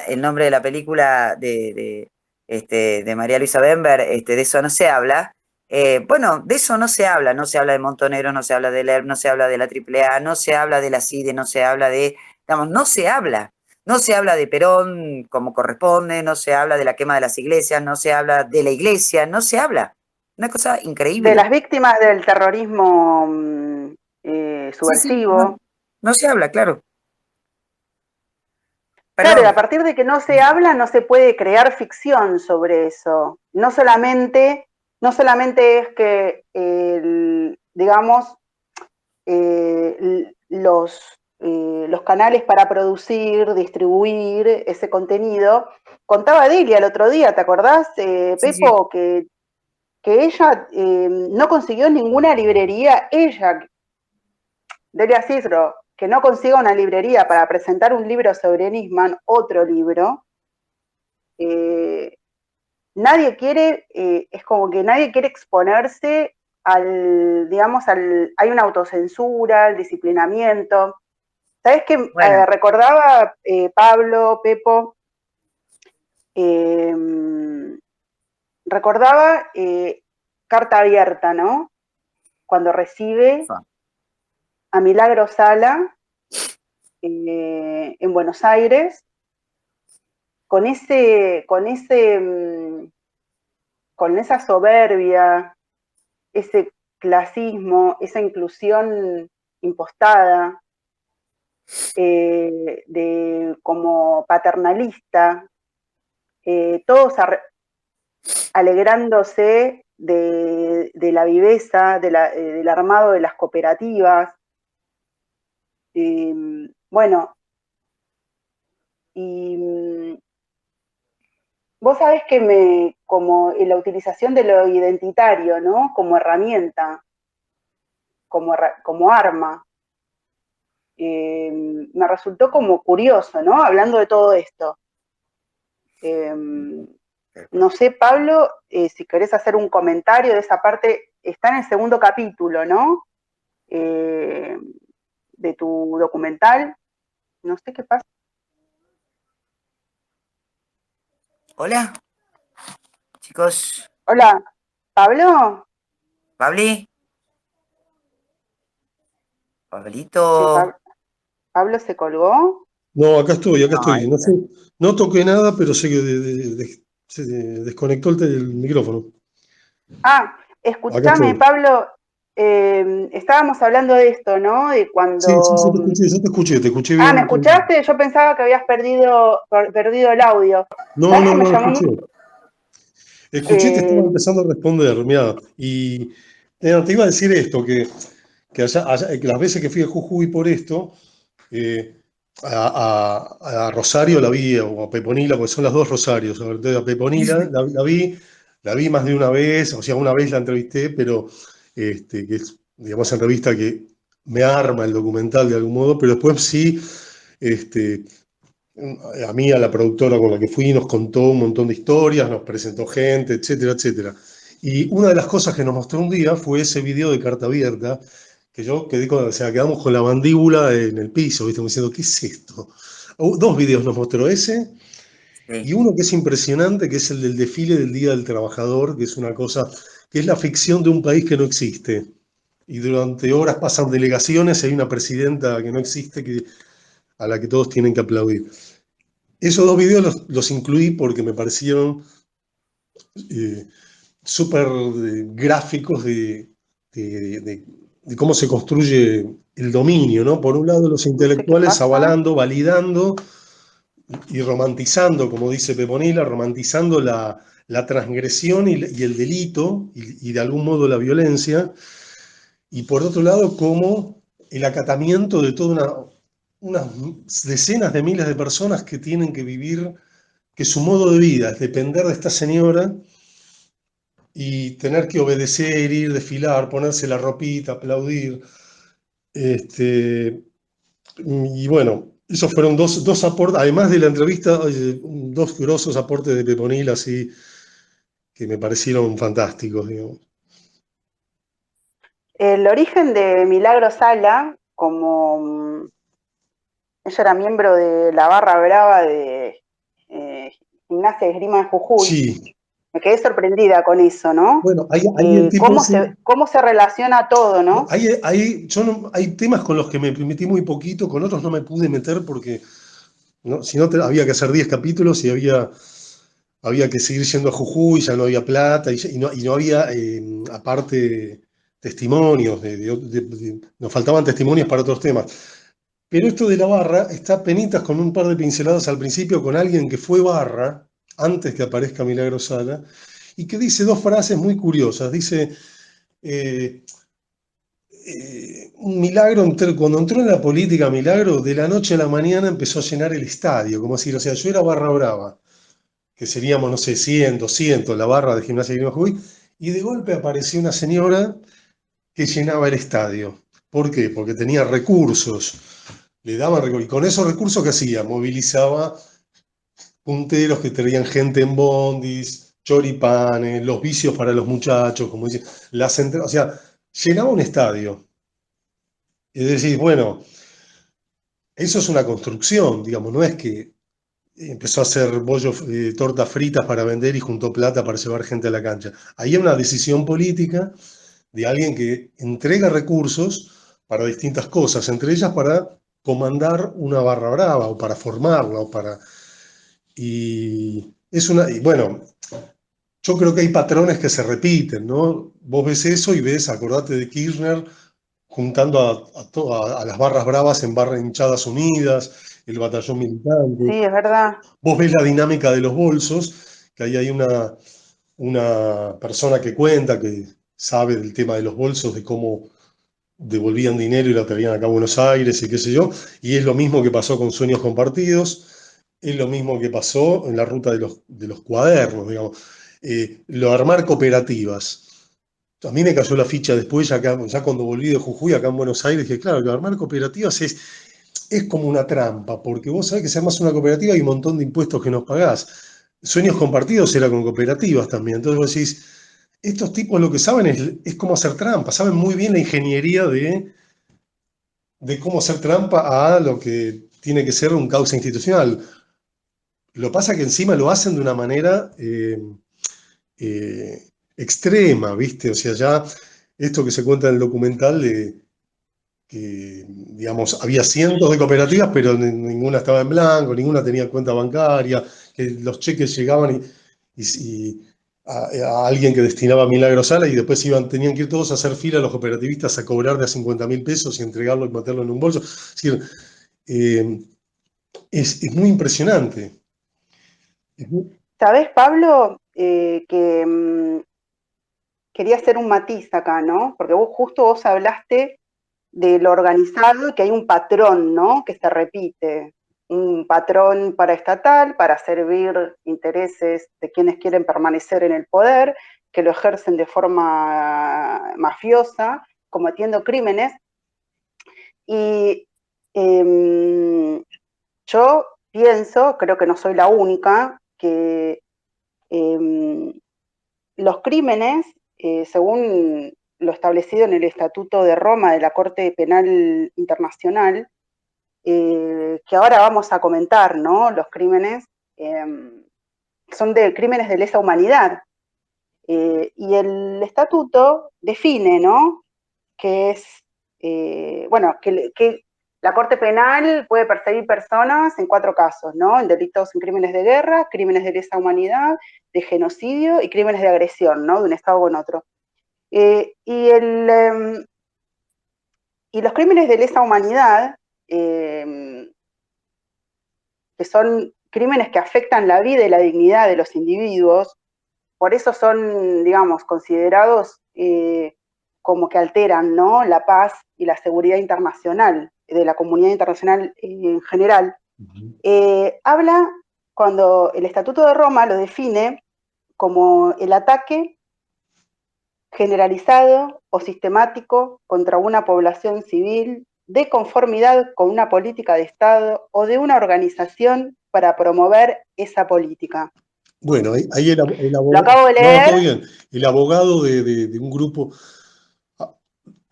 el nombre de la película de María Luisa Bember, de eso no se habla. Bueno, de eso no se habla de Montonero, no se habla de LERP, no se habla de la AAA, no se habla de la CIDE, no se habla de, digamos, no se habla. No se habla de Perón como corresponde, no se habla de la quema de las iglesias, no se habla de la iglesia, no se habla. Una cosa De increíble. las víctimas del terrorismo Sí, sí, no, subversivo. no se habla, claro. Claro, y Perdón. a partir de que no se habla, no se puede crear ficción sobre eso. No solamente es que, digamos, los canales para producir, distribuir ese contenido. Contaba Delia el otro día, ¿te acordás, Sí, sí. Pepo, que ella no consiguió ninguna librería, ella, Delia Cisro, que no consiga una librería para presentar un libro sobre Nisman, otro libro? eh, Nadie quiere, es como que nadie quiere exponerse digamos, hay una autocensura, el disciplinamiento. ¿Sabes qué? Bueno, Recordaba Pablo, Pepo, eh, recordaba Carta Abierta, ¿no? Cuando recibe a Milagro Sala en Buenos Aires, con esa soberbia, ese clasismo, esa inclusión impostada, como paternalista, todos alegrándose de la viveza, del armado de las cooperativas. Bueno, y vos sabés que como en la utilización de lo identitario, ¿no? Como herramienta, como arma, me resultó como curioso, ¿no? Hablando de todo esto. No sé, Pablo, si querés hacer un comentario de esa parte, está en el segundo capítulo, ¿no? Eh, de tu documental. No sé qué pasa. hola, chicos. Hola, Pablo. ¿Pabli? Che, ¿Pablito? Pablo se colgó. No, acá estoy, acá No, ahí estoy. No sé, está. no toqué nada, pero sé que se desconectó el micrófono. Ah, Acá escúchame, estoy. Pablo. Estábamos hablando de esto, ¿no? De Sí, sí, cuando. te escuché Ah, ¿me bien. escuchaste? Yo pensaba que habías perdido el audio. No, ¿Sabes no, que me no, llamó escuché. mucho? Escuché, te estaba Eh, empezando a responder, mirá. Y te iba a decir esto, que que las veces que fui a Jujuy por esto, eh, a Rosario la vi, o a Peponila, porque son las dos Rosarios. A Peponila la vi más de una vez, o sea, una vez la entrevisté, pero que es, digamos, en revista que me arma el documental de algún modo, pero después sí, este, a mí, a la productora con la que fui, nos contó un montón de historias, nos presentó gente, etcétera, etcétera. Y una de las cosas que nos mostró un día fue ese video de Carta Abierta, que yo quedé o sea, quedamos con la mandíbula en el piso, ¿viste? Como diciendo, ¿qué es esto? Dos videos nos mostró ese Y uno que es impresionante, que es el del desfile del Día del Trabajador, que es una cosa, que es la ficción de un país que no existe. Y durante horas pasan delegaciones y hay una presidenta que no existe a la que todos tienen que aplaudir. Esos dos videos los incluí porque me parecieron súper gráficos de cómo se construye el dominio, ¿no? Por un lado, los No sé qué intelectuales pasa. avalando, validando y romantizando, como dice Peponila, romantizando la transgresión y el delito y de algún modo la violencia. Y por otro lado, como el acatamiento de toda unas decenas de miles de personas que tienen que vivir, que su modo de vida es depender de esta señora y tener que obedecer, ir, desfilar, ponerse la ropita, aplaudir. Este, y bueno, esos fueron dos aportes, además de la entrevista, dos grosos aportes de Peponil, así que me parecieron fantásticos, digamos. El origen de Milagro Sala, como ella era miembro de la barra brava de Gimnasia de Esgrima de Jujuy, Sí, me quedé sorprendida con eso, ¿no? bueno, hay el tipo ese. Cómo se relaciona todo, ¿no? Hay temas con los que me metí muy poquito, con otros no me pude meter porque ¿no? Si no, había que hacer 10 capítulos y había que seguir yendo a Jujuy, ya no había plata y no había, aparte, testimonios, nos faltaban testimonios para otros temas. Pero esto de la barra está penitas con un par de pinceladas al principio con alguien que fue barra antes que aparezca Milagro Sala y que dice dos frases muy curiosas. Dice, eh, un Milagro, cuando entró en la política, Milagro, de la noche a la mañana empezó a llenar el estadio, como decir, o sea, yo era barra brava, que seríamos, no sé, 100, 200, la barra de Gimnasia de Jujuy, y de golpe apareció una señora que llenaba el estadio. ¿Por qué? Porque tenía recursos, le daban recursos, y con esos recursos, ¿qué hacía? Movilizaba punteros que traían gente en bondis, choripanes, los vicios para los muchachos, como dicen, o sea, llenaba un estadio. Es decir, bueno, eso es una construcción, digamos, no es que empezó a hacer tortas fritas para vender y juntó plata para llevar gente a la cancha. Ahí hay una decisión política de alguien que entrega recursos para distintas cosas, entre ellas para comandar una barra brava o para formarla o para... y bueno, yo creo que hay patrones que se repiten, ¿no? Vos ves eso y ves, acordate de Kirchner juntando a las barras bravas en barras hinchadas unidas, el batallón militante. Sí, es verdad. Vos ves la dinámica de los bolsos, que ahí hay una persona que cuenta, que sabe del tema de los bolsos, de cómo devolvían dinero y lo traían acá a Buenos Aires y qué sé yo, y es lo mismo que pasó con Sueños Compartidos, es lo mismo que pasó en la ruta de los cuadernos, digamos. Lo armar cooperativas. A mí me cayó la ficha después, ya cuando volví de Jujuy, acá en Buenos Aires, dije, claro, que armar cooperativas es como una trampa, porque vos sabés que si armás una cooperativa hay un montón de impuestos que nos pagás. Sueños Compartidos era con cooperativas también. Entonces vos decís, estos tipos lo que saben es cómo hacer trampa, saben muy bien la ingeniería de cómo hacer trampa a lo que tiene que ser un cauce institucional. Lo pasa que encima lo hacen de una manera eh, extrema, ¿viste? O sea, ya esto que se cuenta en el documental de que, digamos, había cientos de cooperativas, pero ninguna estaba en blanco, ninguna tenía cuenta bancaria, que los cheques llegaban y a alguien que destinaba a Milagro Sala y después tenían que ir todos a hacer fila los cooperativistas a cobrar de a 50.000 pesos y entregarlo y meterlo en un bolso. Es decir, eh, es muy impresionante. ¿Sabés, Pablo, que quería hacer un matiz acá, ¿no? Porque vos hablaste de lo organizado y que hay un patrón, ¿no? Que se repite. Un patrón paraestatal para servir intereses de quienes quieren permanecer en el poder, que lo ejercen de forma mafiosa, cometiendo crímenes. Y yo pienso, creo que no soy la única, que los crímenes, según lo establecido en el Estatuto de Roma de la Corte Penal Internacional, que ahora vamos a comentar, ¿no? Los crímenes son de crímenes de lesa humanidad. Y el estatuto define, ¿no?, que es, bueno, que la Corte Penal puede perseguir personas en 4 casos, ¿no? En delitos, en crímenes de guerra, crímenes de lesa humanidad, de genocidio y crímenes de agresión, ¿no?, de un Estado con otro. Y los crímenes de lesa humanidad, que son crímenes que afectan la vida y la dignidad de los individuos, por eso son, digamos, considerados como que alteran, ¿no?, la paz y la seguridad internacional, de la comunidad internacional en general. Habla, cuando el Estatuto de Roma lo define como el ataque generalizado o sistemático contra una población civil de conformidad con una política de Estado o de una organización para promover esa política. Bueno, ahí el abogado. Lo acabo de leer. No, todo bien. El abogado de un grupo.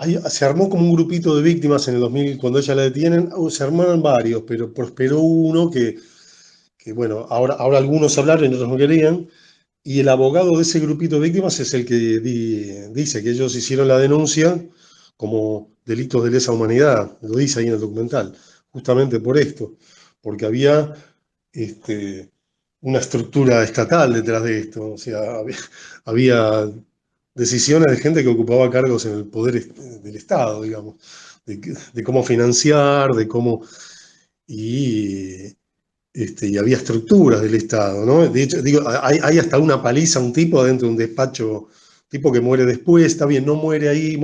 Ahí se armó como un grupito de víctimas en el 2000, cuando ella la detienen. Se armaron varios, pero prosperó uno que bueno, ahora algunos hablaron y otros no querían. Y el abogado de ese grupito de víctimas es el que dice que ellos hicieron la denuncia como delitos de lesa humanidad. Lo dice ahí en el documental, justamente por esto, porque había una estructura estatal detrás de esto. O sea, había decisiones de gente que ocupaba cargos en el poder del Estado, digamos, de cómo financiar, de cómo. Y había estructuras del Estado, ¿no? De hecho, digo, hay hasta una paliza, un tipo adentro de un despacho, tipo que muere después, está bien, no muere ahí,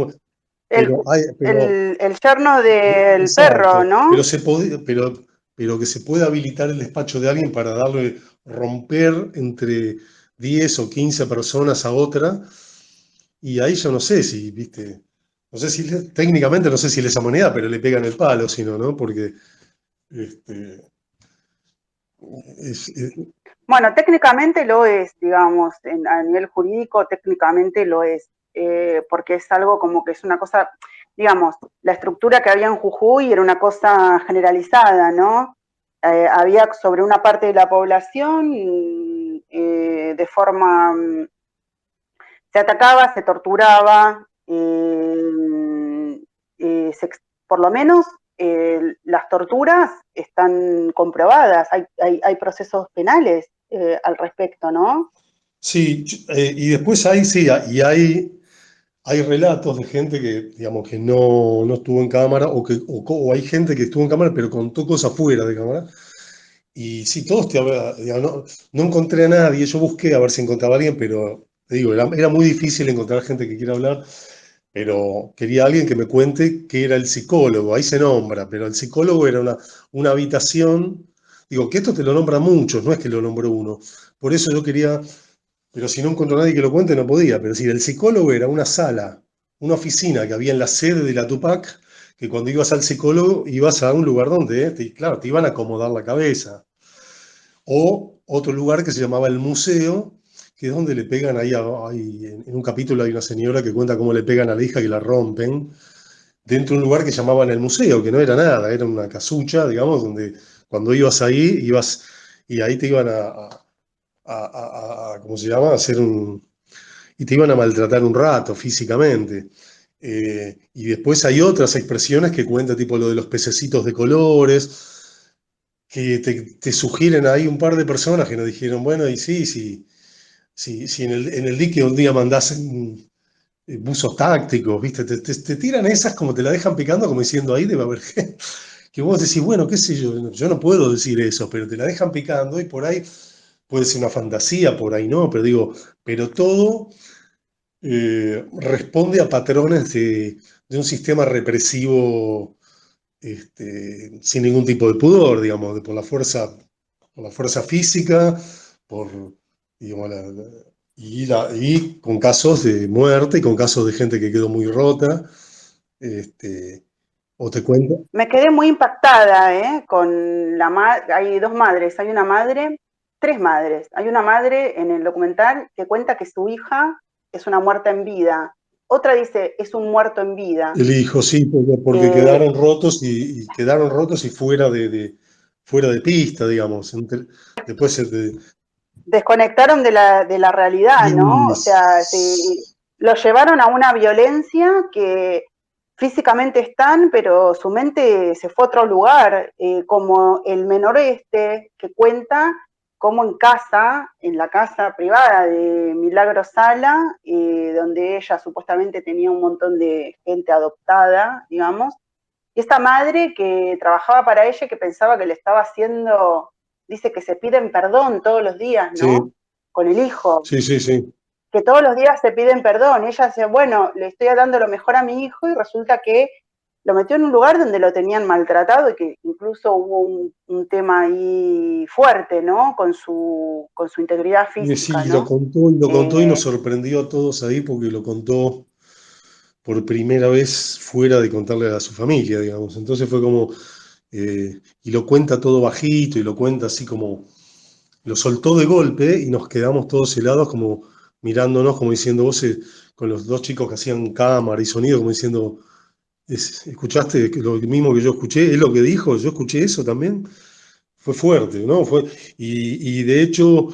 pero el yerno del exacto, perro, ¿no? Pero que se puede habilitar el despacho de alguien para darle, romper entre 10 o 15 personas a otra, y ahí yo no sé si, viste, no sé si, técnicamente no sé si lesa humanidad, pero le pegan el palo, sino, ¿no? Porque bueno, técnicamente lo es, digamos, a nivel jurídico técnicamente lo es, porque es algo como que es una cosa, digamos, la estructura que había en Jujuy era una cosa generalizada, ¿no? Había sobre una parte de la población de forma, se atacaba, se torturaba, por lo menos las torturas están comprobadas, hay procesos penales al respecto, ¿no? Sí, y después hay relatos de gente que, digamos, que no estuvo en cámara, o hay gente que estuvo en cámara pero contó cosas fuera de cámara. Y sí, todos no encontré a nadie, yo busqué a ver si encontraba a alguien, pero te digo, era muy difícil encontrar gente que quiera hablar, pero quería alguien que me cuente qué era el psicólogo, ahí se nombra, pero el psicólogo era una habitación, digo, que esto te lo nombra muchos, no es que lo nombró uno, por eso yo quería, pero si no encontró a nadie que lo cuente no podía, pero sí, el psicólogo era una sala, una oficina que había en la sede de la Tupac, que cuando ibas al psicólogo ibas a un lugar donde, claro, te iban a acomodar la cabeza. O otro lugar que se llamaba el museo, que es donde le pegan ahí, en un capítulo hay una señora que cuenta cómo le pegan a la hija y la rompen, dentro de un lugar que llamaban el museo, que no era nada, era una casucha, digamos, donde cuando ibas ahí, y ahí te iban ¿cómo se llama? Y te iban a maltratar un rato físicamente. Y después hay otras expresiones que cuenta, tipo lo de los pececitos de colores, que te sugieren ahí un par de personas que nos dijeron, bueno, y sí, en el dique un día mandás buzos tácticos, ¿viste? Te tiran esas como te la dejan picando, como diciendo, ahí debe haber gente. Que vos decís, bueno, qué sé yo no puedo decir eso, pero te la dejan picando y por ahí puede ser una fantasía, por ahí no, pero digo, pero todo responde a patrones de un sistema represivo sin ningún tipo de pudor, digamos, por la fuerza física, por, digamos, y con casos de muerte y con casos de gente que quedó muy rota. O te cuento. Me quedé muy impactada, con hay 2 madres, hay una madre, 3 madres. Hay una madre en el documental que cuenta que su hija es una muerta en vida. Otra dice, es un muerto en vida. El hijo, sí, porque quedaron rotos y fuera fuera de pista, digamos. Después Desconectaron de la realidad, ¿no? O sea, lo llevaron a una violencia que físicamente están, pero su mente se fue a otro lugar, como el menor este que cuenta cómo en casa, en la casa privada de Milagro Sala, donde ella supuestamente tenía un montón de gente adoptada, digamos, y esta madre que trabajaba para ella y que pensaba que le estaba haciendo, dice que se piden perdón todos los días, ¿no? sí, Con el hijo. sí, sí, sí. Que todos los días se piden perdón. Ella dice, bueno, le estoy dando lo mejor a mi hijo y resulta que lo metió en un lugar donde lo tenían maltratado y que incluso hubo un tema ahí fuerte, ¿no? Con su integridad Y física, sí, ¿no? y lo contó y nos sorprendió a todos ahí porque lo contó por primera vez fuera de contarle a su familia, digamos. Entonces fue como, y lo cuenta todo bajito y lo cuenta así como, lo soltó de golpe y nos quedamos todos helados como mirándonos, como diciendo, vos con los dos chicos que hacían cámara y sonido, como diciendo, ¿escuchaste lo mismo que yo escuché? ¿Es lo que dijo? ¿Yo escuché eso también? Fue fuerte, ¿no? Y de hecho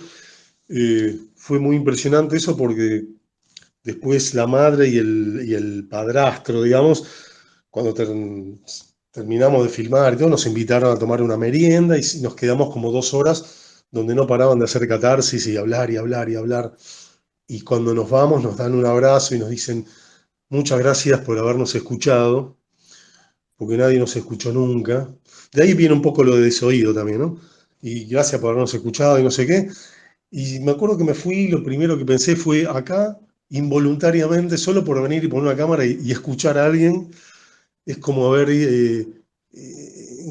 fue muy impresionante eso porque después la madre y el padrastro, digamos, cuando terminamos de filmar y todo, nos invitaron a tomar una merienda y nos quedamos como 2 horas donde no paraban de hacer catarsis y hablar y hablar y hablar. Y cuando nos vamos nos dan un abrazo y nos dicen muchas gracias por habernos escuchado, porque nadie nos escuchó nunca. De ahí viene un poco lo de desoído también, ¿no? Y gracias por habernos escuchado y no sé qué. Y me acuerdo que me fui, lo primero que pensé fue acá, involuntariamente, solo por venir y poner una cámara y escuchar a alguien, es como haber,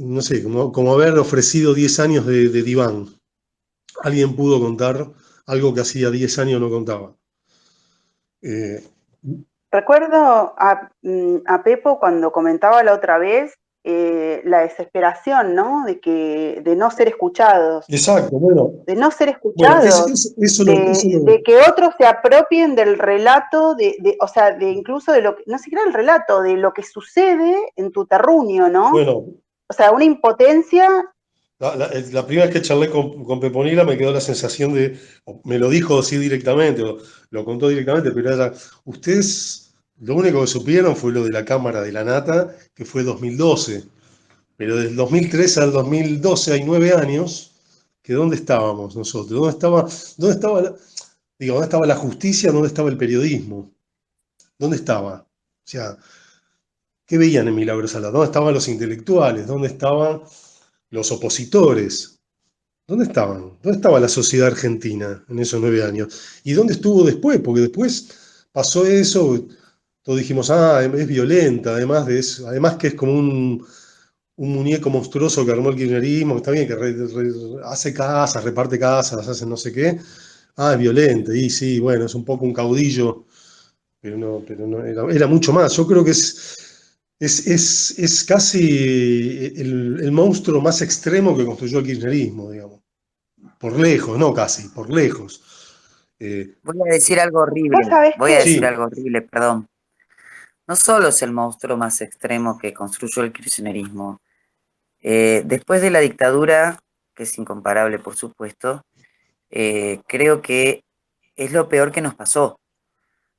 no sé, como haber ofrecido 10 años de diván. Alguien pudo contar algo que hacía 10 años no contaba. Eh, Recuerdo a Pepo cuando comentaba la otra vez la desesperación, ¿no? De no ser escuchados, exacto, bueno, de no ser bueno, escuchados, de que otros se apropien del relato, o sea, de incluso de lo que, no siquiera el relato, de lo que sucede en tu terruño, ¿no? bueno, O sea, una impotencia. la primera vez que charlé con Peponila me quedó la sensación de, me lo dijo así directamente, lo contó directamente, pero era, ustedes lo único que supieron fue lo de la Cámara de la Nata, que fue 2012, pero del 2013 al 2012 hay 9 años, que ¿dónde estábamos nosotros? ¿Dónde estaba la justicia? ¿Dónde estaba el periodismo? ¿Dónde estaba? O sea, ¿qué veían en Milagros Sala? ¿Dónde estaban los intelectuales? ¿Dónde estaban los opositores? ¿Dónde estaban? ¿Dónde estaba la sociedad argentina en esos 9 años? ¿Y dónde estuvo después? Porque después pasó eso, todos dijimos, ah, es violenta, además de eso, además que es como un muñeco monstruoso que armó el kirchnerismo, que está bien, que hace casas, reparte casas, hace no sé qué. Ah, es violenta, y sí, bueno, es un poco un caudillo, pero no era mucho más. Yo creo que es casi el monstruo más extremo que construyó el kirchnerismo, digamos. Por lejos, no casi, por lejos. Voy a decir algo Vos horrible, sabés voy a que decir Sí, algo horrible, perdón. No solo es el monstruo más extremo que construyó el kirchnerismo. Después de la dictadura, que es incomparable, por supuesto, creo que es lo peor que nos pasó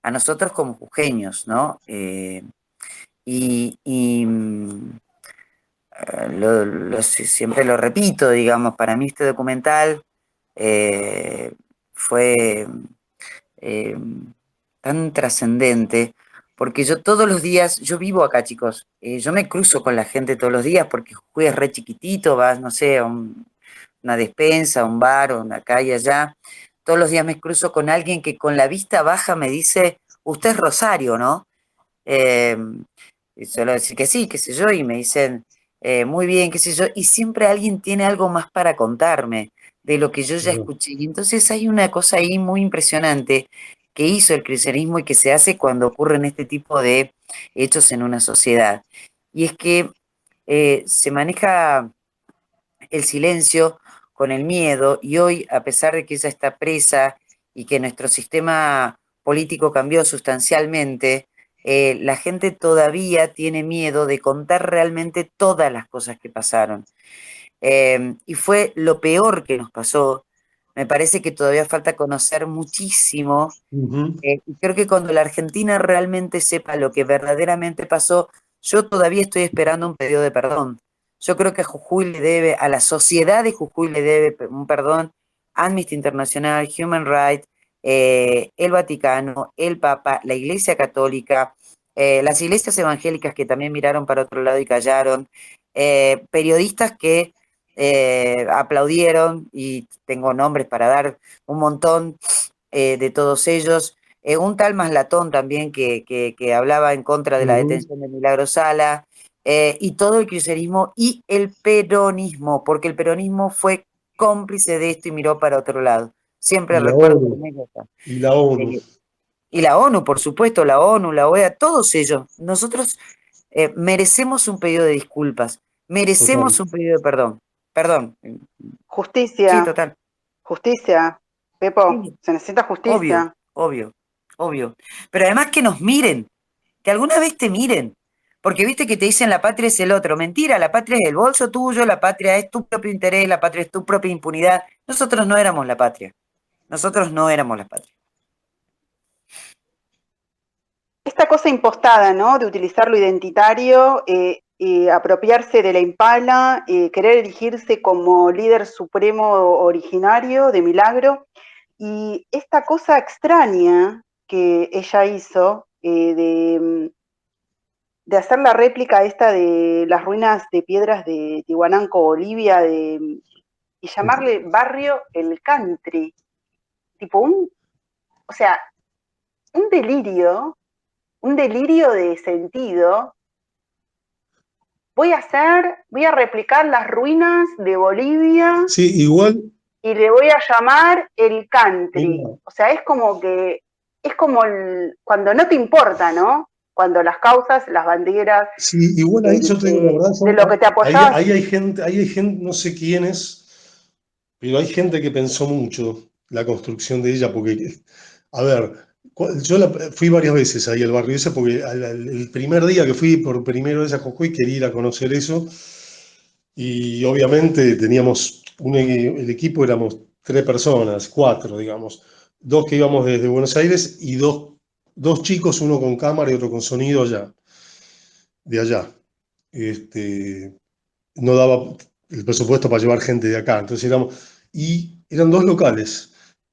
a nosotros como jujeños, ¿no? Siempre lo repito, digamos, para mí este documental fue eh, tan trascendente, porque yo todos los días, yo vivo acá, chicos, yo me cruzo con la gente todos los días porque Jujuy es re chiquitito, vas, no sé, a una despensa, a un bar o una calle allá, todos los días me cruzo con alguien que con la vista baja me dice, usted es Rosario, ¿no? Eh, y suelo decir que sí, qué sé yo, y me dicen, muy bien, qué sé yo, y siempre alguien tiene algo más para contarme de lo que yo ya claro. escuché. Y entonces hay una cosa ahí muy impresionante que hizo el cristianismo y que se hace cuando ocurren este tipo de hechos en una sociedad. Y es que se maneja el silencio con el miedo y hoy, a pesar de que ella está presa y que nuestro sistema político cambió sustancialmente, la gente todavía tiene miedo de contar realmente todas las cosas que pasaron. y fue lo peor que nos pasó. Me parece que todavía falta conocer muchísimo. Y creo que cuando la Argentina realmente sepa lo que verdaderamente pasó, yo todavía estoy esperando un pedido de perdón. Yo creo que a Jujuy le debe, a la sociedad de Jujuy le debe un perdón, Amnesty Internacional, Human Rights, el Vaticano, el Papa, la Iglesia Católica, las iglesias evangélicas que también miraron para otro lado y callaron, periodistas que aplaudieron, y tengo nombres para dar un montón de todos ellos, un tal Maslatón también que hablaba en contra de la detención de Milagro Sala, y todo el kirchnerismo y el peronismo, porque el peronismo fue cómplice de esto y miró para otro lado. Siempre Y la recuerdo la ONU, anécdota. y la ONU, Y la ONU, por supuesto, la ONU, la OEA, todos ellos. Nosotros merecemos un pedido de disculpas, total. merecemos un pedido de perdón. Perdón. Sí, Justicia, total. justicia, Pepo, Sí, se necesita obvio, justicia. obvio, obvio. Pero además que nos miren, que alguna vez te miren. Porque viste que te dicen la patria es el otro. Mentira, la patria es el bolso tuyo, la patria es tu propio interés, la patria es tu propia impunidad. Nosotros no éramos la patria. Nosotros no éramos la patria. Esta cosa impostada, ¿no? De utilizar lo identitario, apropiarse de la impala, querer erigirse como líder supremo originario de Milagro, y esta cosa extraña que ella hizo de hacer la réplica esta de las ruinas de piedras de Tiwanaku, Bolivia, y llamarle barrio el country, tipo o sea, un un delirio de sentido. Voy a replicar las ruinas de Bolivia Sí, igual, y le voy a llamar el country. mira, O sea, es como cuando no te importa, ¿no? Cuando las causas, las banderas, sí, igual ahí yo te digo la verdad, de lo que te apoyás. ahí hay gente, no sé quién es, pero hay gente que pensó mucho la construcción de ella, porque, a ver, fui varias veces ahí al barrio ese, porque el primer día que fui por primera vez a Jujuy quería ir a conocer eso, y obviamente teníamos, el equipo éramos tres personas, cuatro, digamos, dos que íbamos desde Buenos Aires y dos chicos, uno con cámara y otro con sonido allá, de allá. Este, no daba el presupuesto para llevar gente de acá. Entonces y eran dos locales.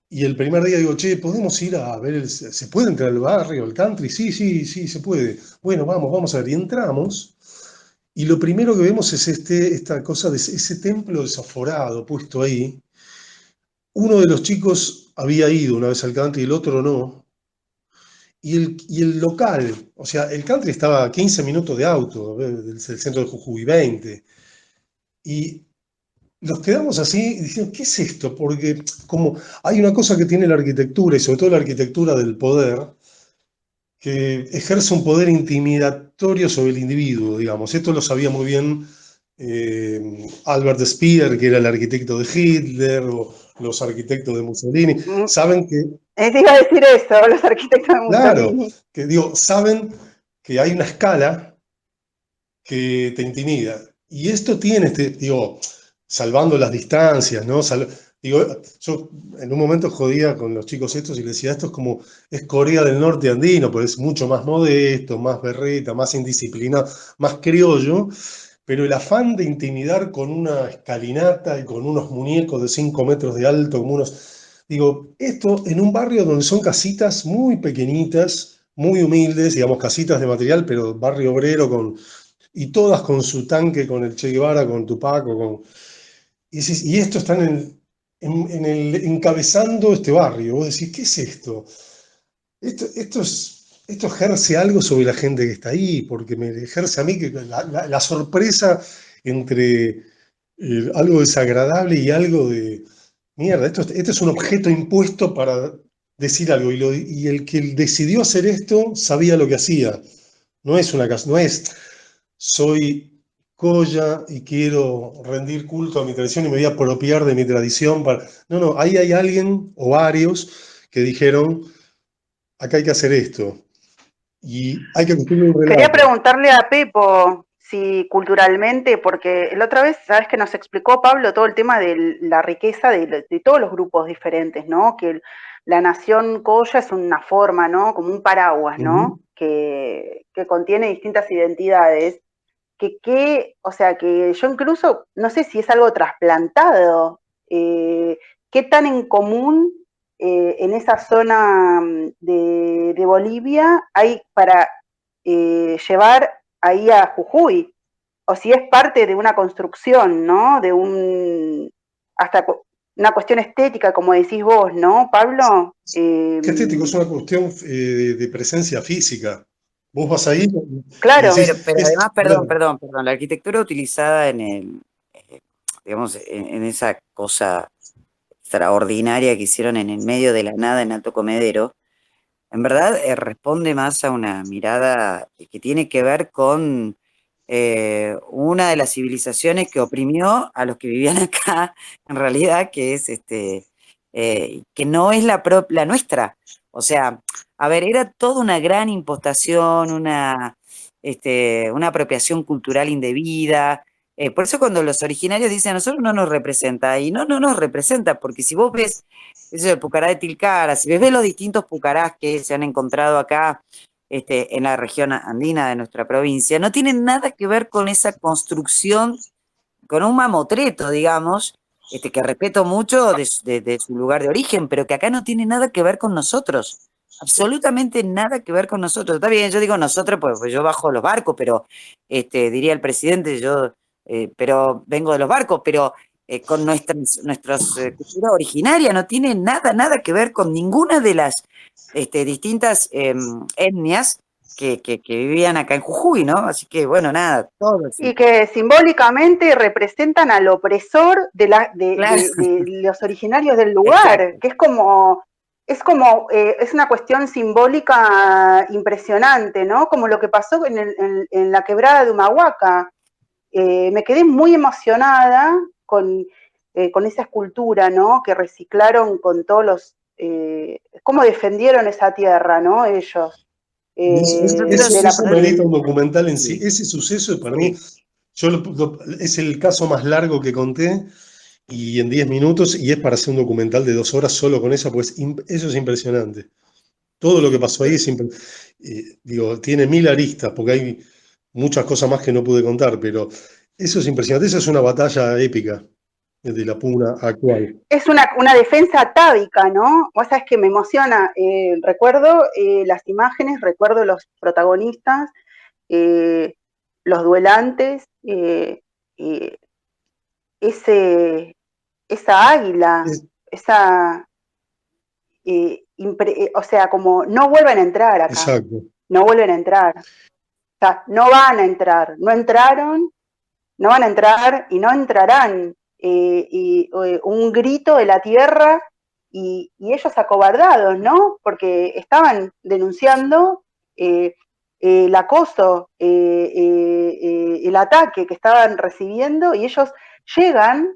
Y el primer día digo, che, ¿podemos ir a ver, se puede entrar al barrio, al country? Sí, sí, sí, se puede. Bueno, vamos a ver. Y entramos. Y lo primero que vemos es esta cosa de ese templo desaforado puesto ahí. Uno de los chicos había ido una vez al country y el otro no. Y el local, o sea, el country estaba a 15 minutos de auto, del centro de Jujuy, 20. Y nos quedamos así diciendo, ¿qué es esto? Porque como hay una cosa que tiene la arquitectura, y sobre todo la arquitectura del poder, que ejerce un poder intimidatorio sobre el individuo, digamos. Esto lo sabía muy bien Albert Speer, que era el arquitecto de Hitler, o los arquitectos de Mussolini. Saben que, Te iba a decir eso, los arquitectos de claro, Mussolini. que digo, saben que hay una escala que te intimida. Y esto tiene, digo, salvando las distancias, ¿no? Digo, yo en un momento jodía con los chicos estos y les decía, esto es Corea del Norte andino, pues es mucho más modesto, más berreta, más indisciplinado, más criollo, pero el afán de intimidar con una escalinata y con unos muñecos de 5 metros de alto, como unos... Digo, esto en un barrio donde son casitas muy pequeñitas, muy humildes, digamos, casitas de material, pero barrio obrero y todas con su tanque, con el Che Guevara, con Tupac, y esto están encabezando este barrio. Vos decís, ¿qué es esto? Esto ejerce algo sobre la gente que está ahí, porque me ejerce a mí que la sorpresa entre algo desagradable y algo de, mierda, esto es un objeto impuesto para decir algo, y el que decidió hacer esto sabía lo que hacía. No es soy Coya y quiero rendir culto a mi tradición y me voy a apropiar de mi tradición. No, no, ahí hay alguien o varios que dijeron, acá hay que hacer esto y hay que construir un Quería relato. preguntarle a Pepo si culturalmente, porque la otra vez, sabes que nos explicó Pablo todo el tema de la riqueza de todos los grupos diferentes, ¿no? Que la nación Coya es una forma, ¿no? Como un paraguas, ¿no? Que contiene distintas identidades. O sea, que yo incluso, no sé si es algo trasplantado, qué tan en común en esa zona de Bolivia hay para llevar ahí a Jujuy, o si es parte de una construcción, ¿no? Hasta una cuestión estética, como decís vos, ¿no, Pablo? ¿Qué estético? Es una cuestión de presencia física. Vos vas ahí y Claro. decís, Pero además, claro, perdón, la arquitectura utilizada digamos, en esa cosa extraordinaria que hicieron en el medio de la nada en Alto Comedero, en verdad responde más a una mirada que tiene que ver con una de las civilizaciones que oprimió a los que vivían acá, en realidad, que es que no es la nuestra. O sea, a ver, era toda una gran impostación, una apropiación cultural indebida. Por eso cuando los originarios dicen a nosotros no nos representa, y no nos representa, porque si vos ves eso de Pucará de Tilcara, si ves los distintos pucarás que se han encontrado acá en la región andina de nuestra provincia, no tienen nada que ver con esa construcción, con un mamotreto, digamos, que respeto mucho de su lugar de origen, pero que acá no tiene nada que ver con nosotros. Absolutamente nada que ver con nosotros. Está bien, yo digo nosotros, pues yo bajo los barcos, pero diría el presidente, pero vengo de los barcos, pero con nuestra cultura originaria, no tiene nada que ver con ninguna de las distintas etnias que vivían acá en Jujuy, ¿no? Así que, bueno, nada, todo Y así. que simbólicamente representan al opresor Claro, de los originarios del lugar, exacto. que es una cuestión simbólica impresionante, ¿no? Como lo que pasó en la quebrada de Humahuaca. Me quedé muy emocionada con esa escultura, ¿no? Que reciclaron con todos cómo defendieron esa tierra, ¿no? Ellos. De la, eso merita un documental en sí. Sí, Ese suceso para mí, sí. es el caso más largo que conté y en 10 minutos y es para hacer un documental de 2 horas solo con eso, pues eso es impresionante. Todo lo que pasó ahí digo, tiene mil aristas porque hay muchas cosas más que no pude contar, pero eso es impresionante. Esa es una batalla épica de la puna actual. es una defensa atávica, ¿no? Vos sabés que me emociona. Recuerdo las imágenes, recuerdo los protagonistas, eh, los duelantes, eh, ese, esa águila, Es- esa, o sea, como no vuelven a entrar acá, exacto. no vuelven a entrar. O sea, no van a entrar, no entraron, no van a entrar y no entrarán. Un grito de la tierra y ellos acobardados, ¿no? Porque estaban denunciando el acoso, el ataque que estaban recibiendo y ellos llegan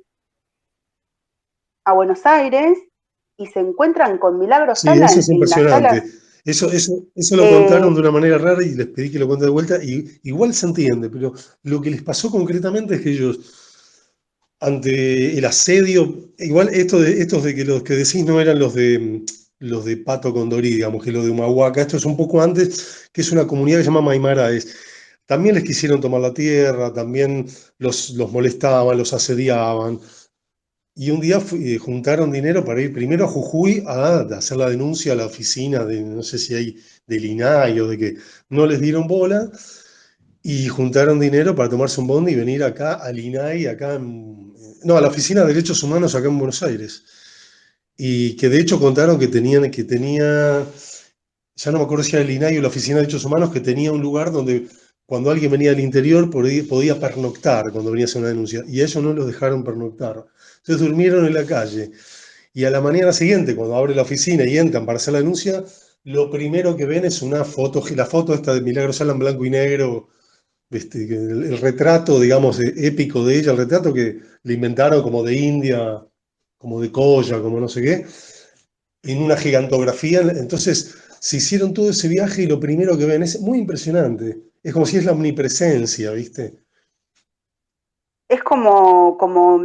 a Buenos Aires y se encuentran con Milagro Sí, Sala eso es en la impresionante. sala. Eso lo contaron Eh, de una manera rara y les pedí que lo cuente de vuelta. Y igual se entiende, pero lo que les pasó concretamente es que ellos, ante el asedio, igual estos de que los que decís no eran los de Pato Condorí, digamos, que los de Humahuaca, esto es un poco antes, que es una comunidad que se llama Maimaraes. También les quisieron tomar la tierra, también los molestaban, los asediaban. Y un día juntaron dinero para ir primero a Jujuy a hacer la denuncia a la oficina de, no sé si hay del INAI o de que no les dieron bola, y juntaron dinero para tomarse un bondi y venir acá al INAI, no, a la Oficina de Derechos Humanos acá en Buenos Aires. Y que de hecho contaron que tenía, ya no me acuerdo si era el INAI o la Oficina de Derechos Humanos, que tenía un lugar donde cuando alguien venía del interior podía pernoctar cuando venía a hacer una denuncia, y a ellos no los dejaron pernoctar. Entonces durmieron en la calle. Y a la mañana siguiente, cuando abre la oficina y entran para hacer la denuncia, lo primero que ven es una foto, la foto esta de Milagro Sala en blanco y negro, el retrato, digamos, épico de ella, el retrato que le inventaron como de India, como de Colla, como no sé qué, en una gigantografía. Entonces se hicieron todo ese viaje y lo primero que ven es muy impresionante. Es como si es la omnipresencia, ¿viste? es como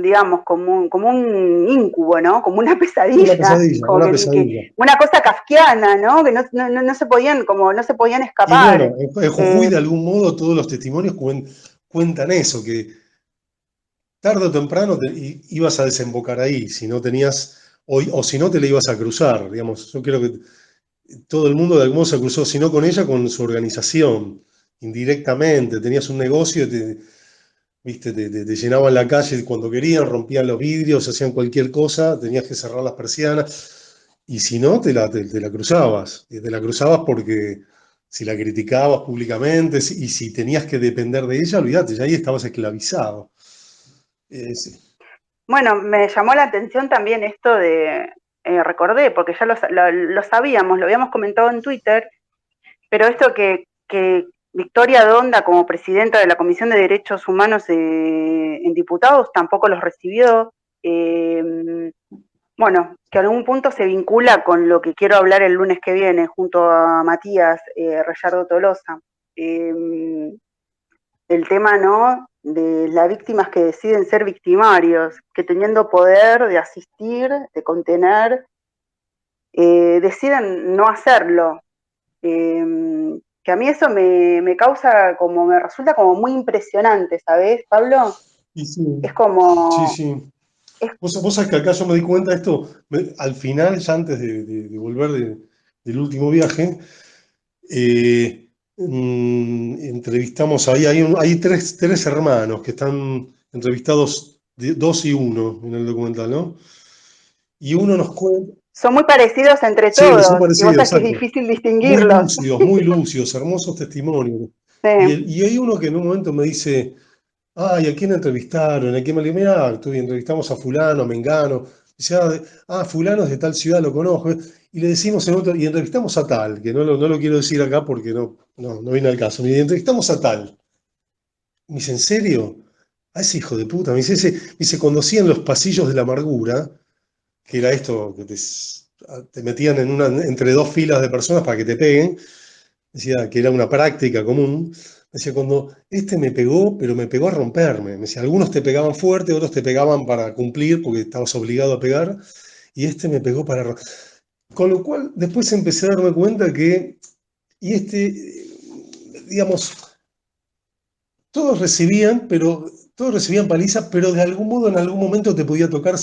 digamos, como un incubo, ¿no? Como una pesadilla, como una que pesadilla. una cosa kafkiana, ¿no? Que no se podían, como no se podían Y escapar. bueno, en Jujuy de algún modo todos los testimonios cuentan eso, que tarde o temprano ibas a desembocar ahí, si no tenías, o si no te la ibas a cruzar, digamos. Yo creo que todo el mundo de algún modo se cruzó, si no con ella, con su organización, indirectamente. Tenías un negocio, viste, te llenaban la calle cuando querían, rompían los vidrios, hacían cualquier cosa, tenías que cerrar las persianas, y si no, te la cruzabas. Y te la cruzabas porque si la criticabas públicamente, y si tenías que depender de ella, olvídate, ya ahí estabas esclavizado. Sí. Bueno, me llamó la atención también esto de, recordé, porque ya lo sabíamos, lo habíamos comentado en Twitter, pero esto que Victoria Donda, como presidenta de la Comisión de Derechos Humanos en Diputados, tampoco los recibió. Bueno, que a algún punto se vincula con lo que quiero hablar el lunes que viene, junto a Matías Rayardo Tolosa. El tema, ¿no?, de las víctimas que deciden ser victimarios, que teniendo poder de asistir, de contener, deciden no hacerlo. Que a mí eso me causa como, me resulta como muy impresionante, ¿sabes, Pablo? Y sí, Es como, sí. es, Vos sabés que acá yo me di cuenta de esto, al final, ya antes de volver del último viaje, entrevistamos ahí, hay tres hermanos que están entrevistados, dos y uno en el documental, ¿no? Y uno nos cuenta, son muy parecidos entre sí, son todos, y vos parecidos, sabés que es exacto, difícil distinguirlos. muy lúcidos, hermosos testimonios. Sí. Y hay uno que en un momento me dice, ay, ¿a quién entrevistaron? ¿A quién me le mira? Entrevistamos a fulano, a Mengano. Dice, fulano es de tal ciudad, lo conozco. Y le decimos en otro, y entrevistamos a tal, que no lo quiero decir acá porque no viene al caso. Y entrevistamos a tal. Me dice, ¿en serio? A ese hijo de puta. Me dice, cuando hacían los pasillos de la amargura, que era esto, que te metían entre dos filas de personas para que te peguen, decía que era una práctica común. Decía, cuando me pegó, pero me pegó a romperme. Me decía, algunos te pegaban fuerte, otros te pegaban para cumplir porque estabas obligado a pegar, y me pegó para Con lo cual, después empecé a darme cuenta que, y digamos, todos recibían, todos recibían paliza, pero de algún modo, en algún momento te podía tocar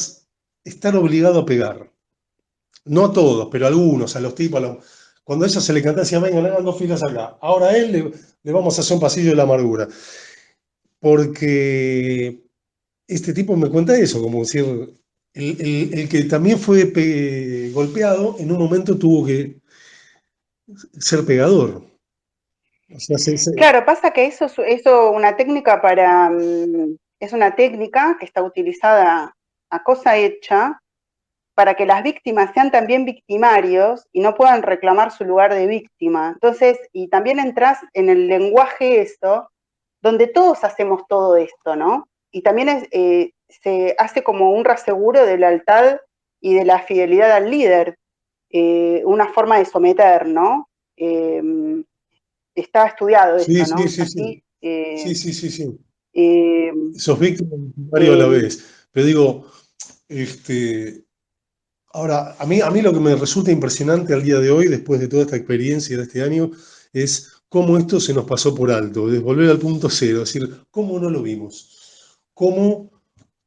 estar obligado a pegar. No a todos, pero a algunos, a los tipos, cuando a ellos se le cantaba, decían, vengan, hagan dos filas acá. Ahora a él le vamos a hacer un pasillo de la amargura. Porque este tipo me cuenta eso, como decir, el que también fue golpeado, en un momento tuvo que ser pegador. O sea, Claro, pasa que eso una técnica es una técnica que está utilizada a cosa hecha para que las víctimas sean también victimarios y no puedan reclamar su lugar de víctima. Entonces, y también entras en el lenguaje esto, donde todos hacemos todo esto, ¿no? Y también se hace como un reaseguro de lealtad y de la fidelidad al líder, una forma de someter, ¿no? Está estudiado sí, esto, sí, ¿no? Es sí, sí. así. Sí. Eh, Sos víctima y victimario a la eh, vez. Pero digo, ahora, a mí lo que me resulta impresionante al día de hoy, después de toda esta experiencia de este año, es cómo esto se nos pasó por alto, de volver al punto cero, es decir, cómo no lo vimos, cómo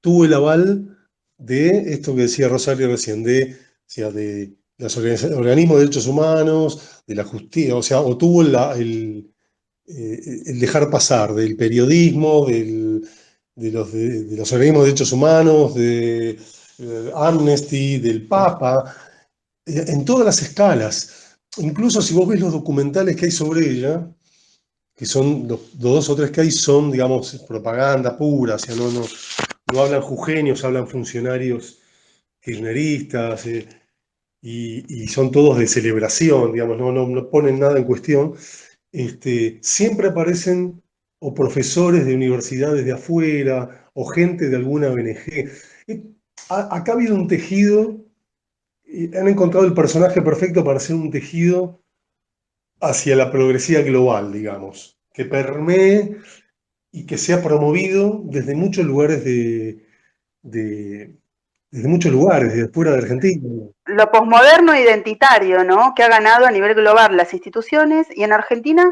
tuvo el aval de esto que decía Rosario recién, o sea, de los organismos de derechos humanos, de la justicia, o sea, o tuvo el dejar pasar del periodismo, de los organismos de derechos humanos, de Amnesty, del Papa, en todas las escalas. Incluso si vos ves los documentales que hay sobre ella, que son los dos o tres que hay, son, digamos, propaganda pura, o sea, no hablan jujeños, hablan funcionarios kirchneristas, y son todos de celebración, digamos, no ponen nada en cuestión. Siempre aparecen o profesores de universidades de afuera o gente de alguna ONG. Acá ha habido un tejido, y han encontrado el personaje perfecto para hacer un tejido hacia la progresía global, digamos, que permee y que se ha promovido desde muchos lugares, desde fuera de Argentina. Lo posmoderno identitario, ¿no? Que ha ganado a nivel global las instituciones, y en Argentina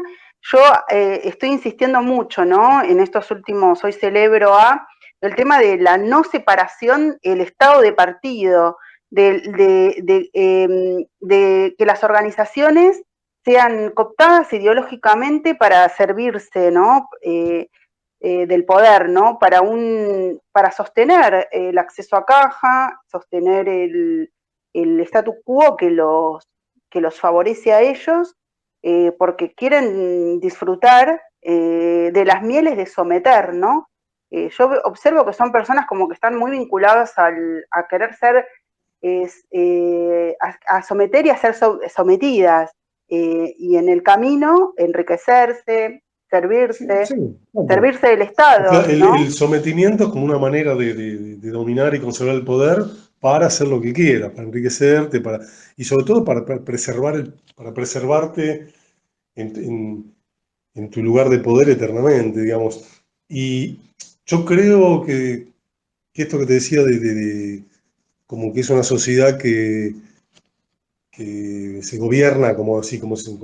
yo estoy insistiendo mucho, ¿no? En estos últimos, hoy celebro el tema de la no separación, el estado de partido, de que las organizaciones sean cooptadas ideológicamente para servirse, ¿no? Del poder, ¿no? Para sostener el acceso a caja, sostener el statu quo que los favorece a ellos, porque quieren disfrutar de las mieles de someter, ¿no? Yo observo que son personas como que están muy vinculadas a querer ser, a someter y a ser sometidas, y en el camino enriquecerse, servirse, Sí, servirse del o sea, Estado, el ¿no? sometimiento es como una manera de dominar y conservar el poder para hacer lo que quieras, para enriquecerte, y sobre todo para preservarte en tu lugar de poder eternamente, digamos. Y yo creo que esto que te decía como que es una sociedad que se gobierna como así, como se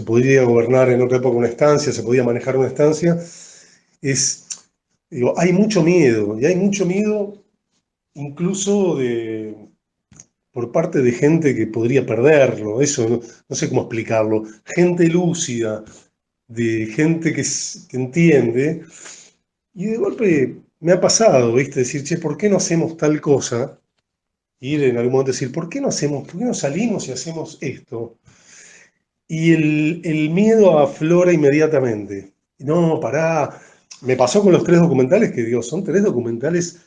podría gobernar en otra época una estancia, se podía manejar una estancia, digo, hay mucho miedo, y hay mucho miedo incluso por parte de gente que podría perderlo, eso no sé cómo explicarlo, gente lúcida, de gente que entiende, y de golpe me ha pasado, ¿viste? Decir, che, ¿por qué no hacemos tal cosa? Ir en algún momento decir, por qué no salimos y hacemos esto? Y el miedo aflora inmediatamente. No, pará. Me pasó con los 3 documentales que digo, son 3 documentales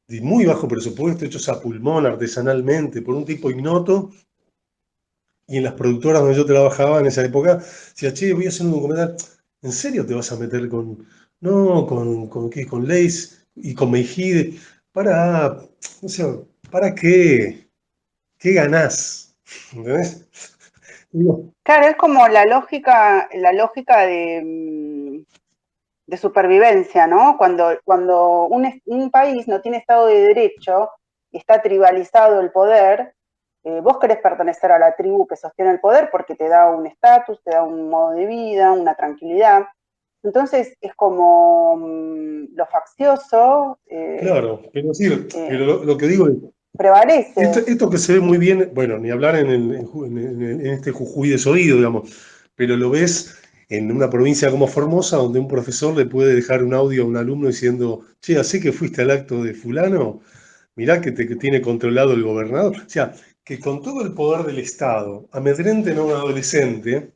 de muy bajo presupuesto, hechos a pulmón, artesanalmente, por un tipo ignoto. Y en las productoras donde yo trabajaba en esa época, decía, che, voy a hacer un documental. ¿En serio te vas a meter no, con qué, con Leis y con Meijide? Para, o sea, ¿para qué? ¿Qué ganás? ¿Entendés? Digo, Claro, es como la lógica de supervivencia, ¿no? Cuando un país no tiene Estado de Derecho y está tribalizado el poder, vos querés pertenecer a la tribu que sostiene el poder porque te da un estatus, te da un modo de vida, una tranquilidad. Entonces es como lo faccioso claro, pero, sí, eh, pero lo que digo es, prevalece. esto que se ve muy bien, bueno, ni hablar en este Jujuy desoído, digamos, pero lo ves en una provincia como Formosa, donde un profesor le puede dejar un audio a un alumno diciendo, che, así que fuiste al acto de fulano, mirá que tiene controlado el gobernador. O sea, que con todo el poder del Estado amedrenten a un adolescente,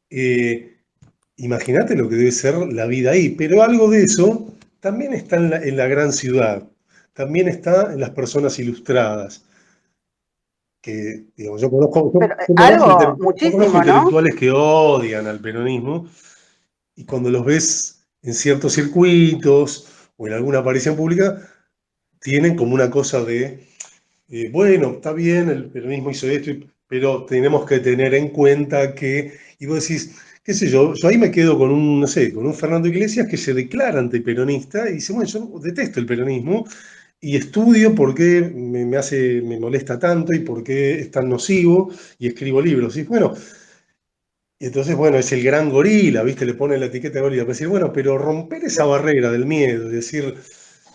eh, imagínate lo que debe ser la vida ahí, pero algo de eso también está en la gran ciudad, también está en las personas ilustradas, que digo, Pero algo, yo conozco muchísimo, ¿no? intelectuales que odian al peronismo, y cuando los ves en ciertos circuitos o en alguna aparición pública, tienen como una cosa de, bueno, está bien, el peronismo hizo esto, pero tenemos que tener en cuenta y vos decís, qué sé yo ahí me quedo con no sé, con un Fernando Iglesias que se declara antiperonista y dice, bueno, yo detesto el peronismo y estudio por qué me molesta tanto y por qué es tan nocivo y escribo libros. Y bueno, y entonces, bueno, es el gran gorila, ¿viste? Le pone la etiqueta de gorila, para decir, bueno, pero romper esa barrera del miedo y decir,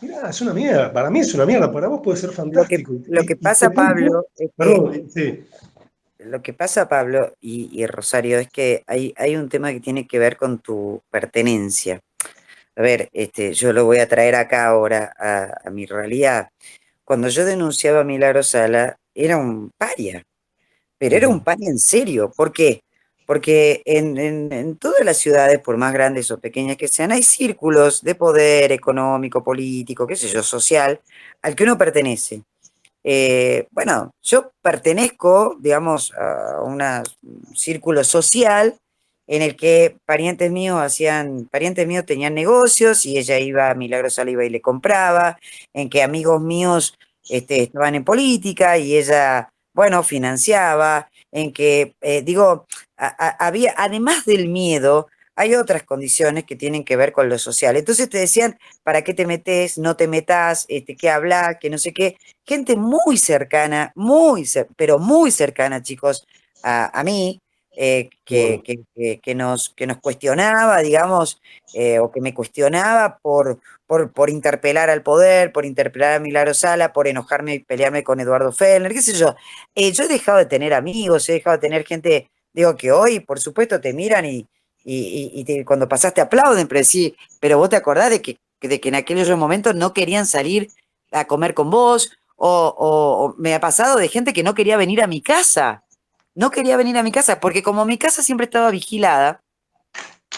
mira, es una mierda, para mí es una mierda, para vos puede ser fantástico. Lo que Y te pasa, cuento, Pablo, es que perdón, sí, lo que pasa, Pablo y Rosario, es que hay un tema que tiene que ver con tu pertenencia. A ver, yo lo voy a traer acá ahora a mi realidad. Cuando yo denunciaba a Milagro Sala, era un paria, pero era un ujú, paria en serio. ¿Por qué? Porque en todas las ciudades, por más grandes o pequeñas que sean, hay círculos de poder económico, político, qué sé yo, social, al que uno pertenece. Bueno, yo pertenezco, digamos, a un círculo social en el que parientes míos tenían negocios y ella iba, Milagros iba y le compraba, en que amigos míos estaban en política y ella, bueno, financiaba, en que, digo, había, además del miedo, hay otras condiciones que tienen que ver con lo social. Entonces te decían, ¿para qué te metes? No te metas, qué hablar, que no sé qué. Gente muy cercana, pero muy cercana, chicos, a mí, Bueno, que nos cuestionaba, digamos, o que me cuestionaba por interpelar al poder, por interpelar a Milagro Sala, por enojarme y pelearme con Eduardo Fellner, qué sé yo. Yo he dejado de tener amigos, he dejado de tener gente, digo, que hoy, por supuesto, te miran cuando pasaste aplauden, pero sí, pero vos te acordás de que en aquellos momentos no querían salir a comer con vos, o me ha pasado de gente que no quería venir a mi casa, no quería venir a mi casa, porque como mi casa siempre estaba vigilada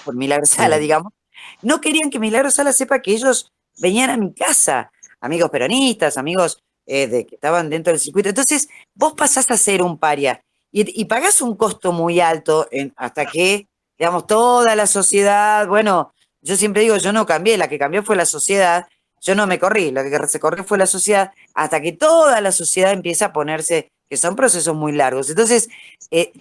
por Milagro Sala, claro. digamos, no querían que Milagro Sala sepa que ellos venían a mi casa, amigos peronistas, amigos que estaban dentro del circuito. Entonces, vos pasás a ser un paria y pagás un costo muy alto hasta que, digamos, toda la sociedad, bueno, yo siempre digo, yo no cambié, la que cambió fue la sociedad, yo no me corrí, lo que se corrió fue la sociedad, hasta que toda la sociedad empieza a ponerse, que son procesos muy largos. Entonces,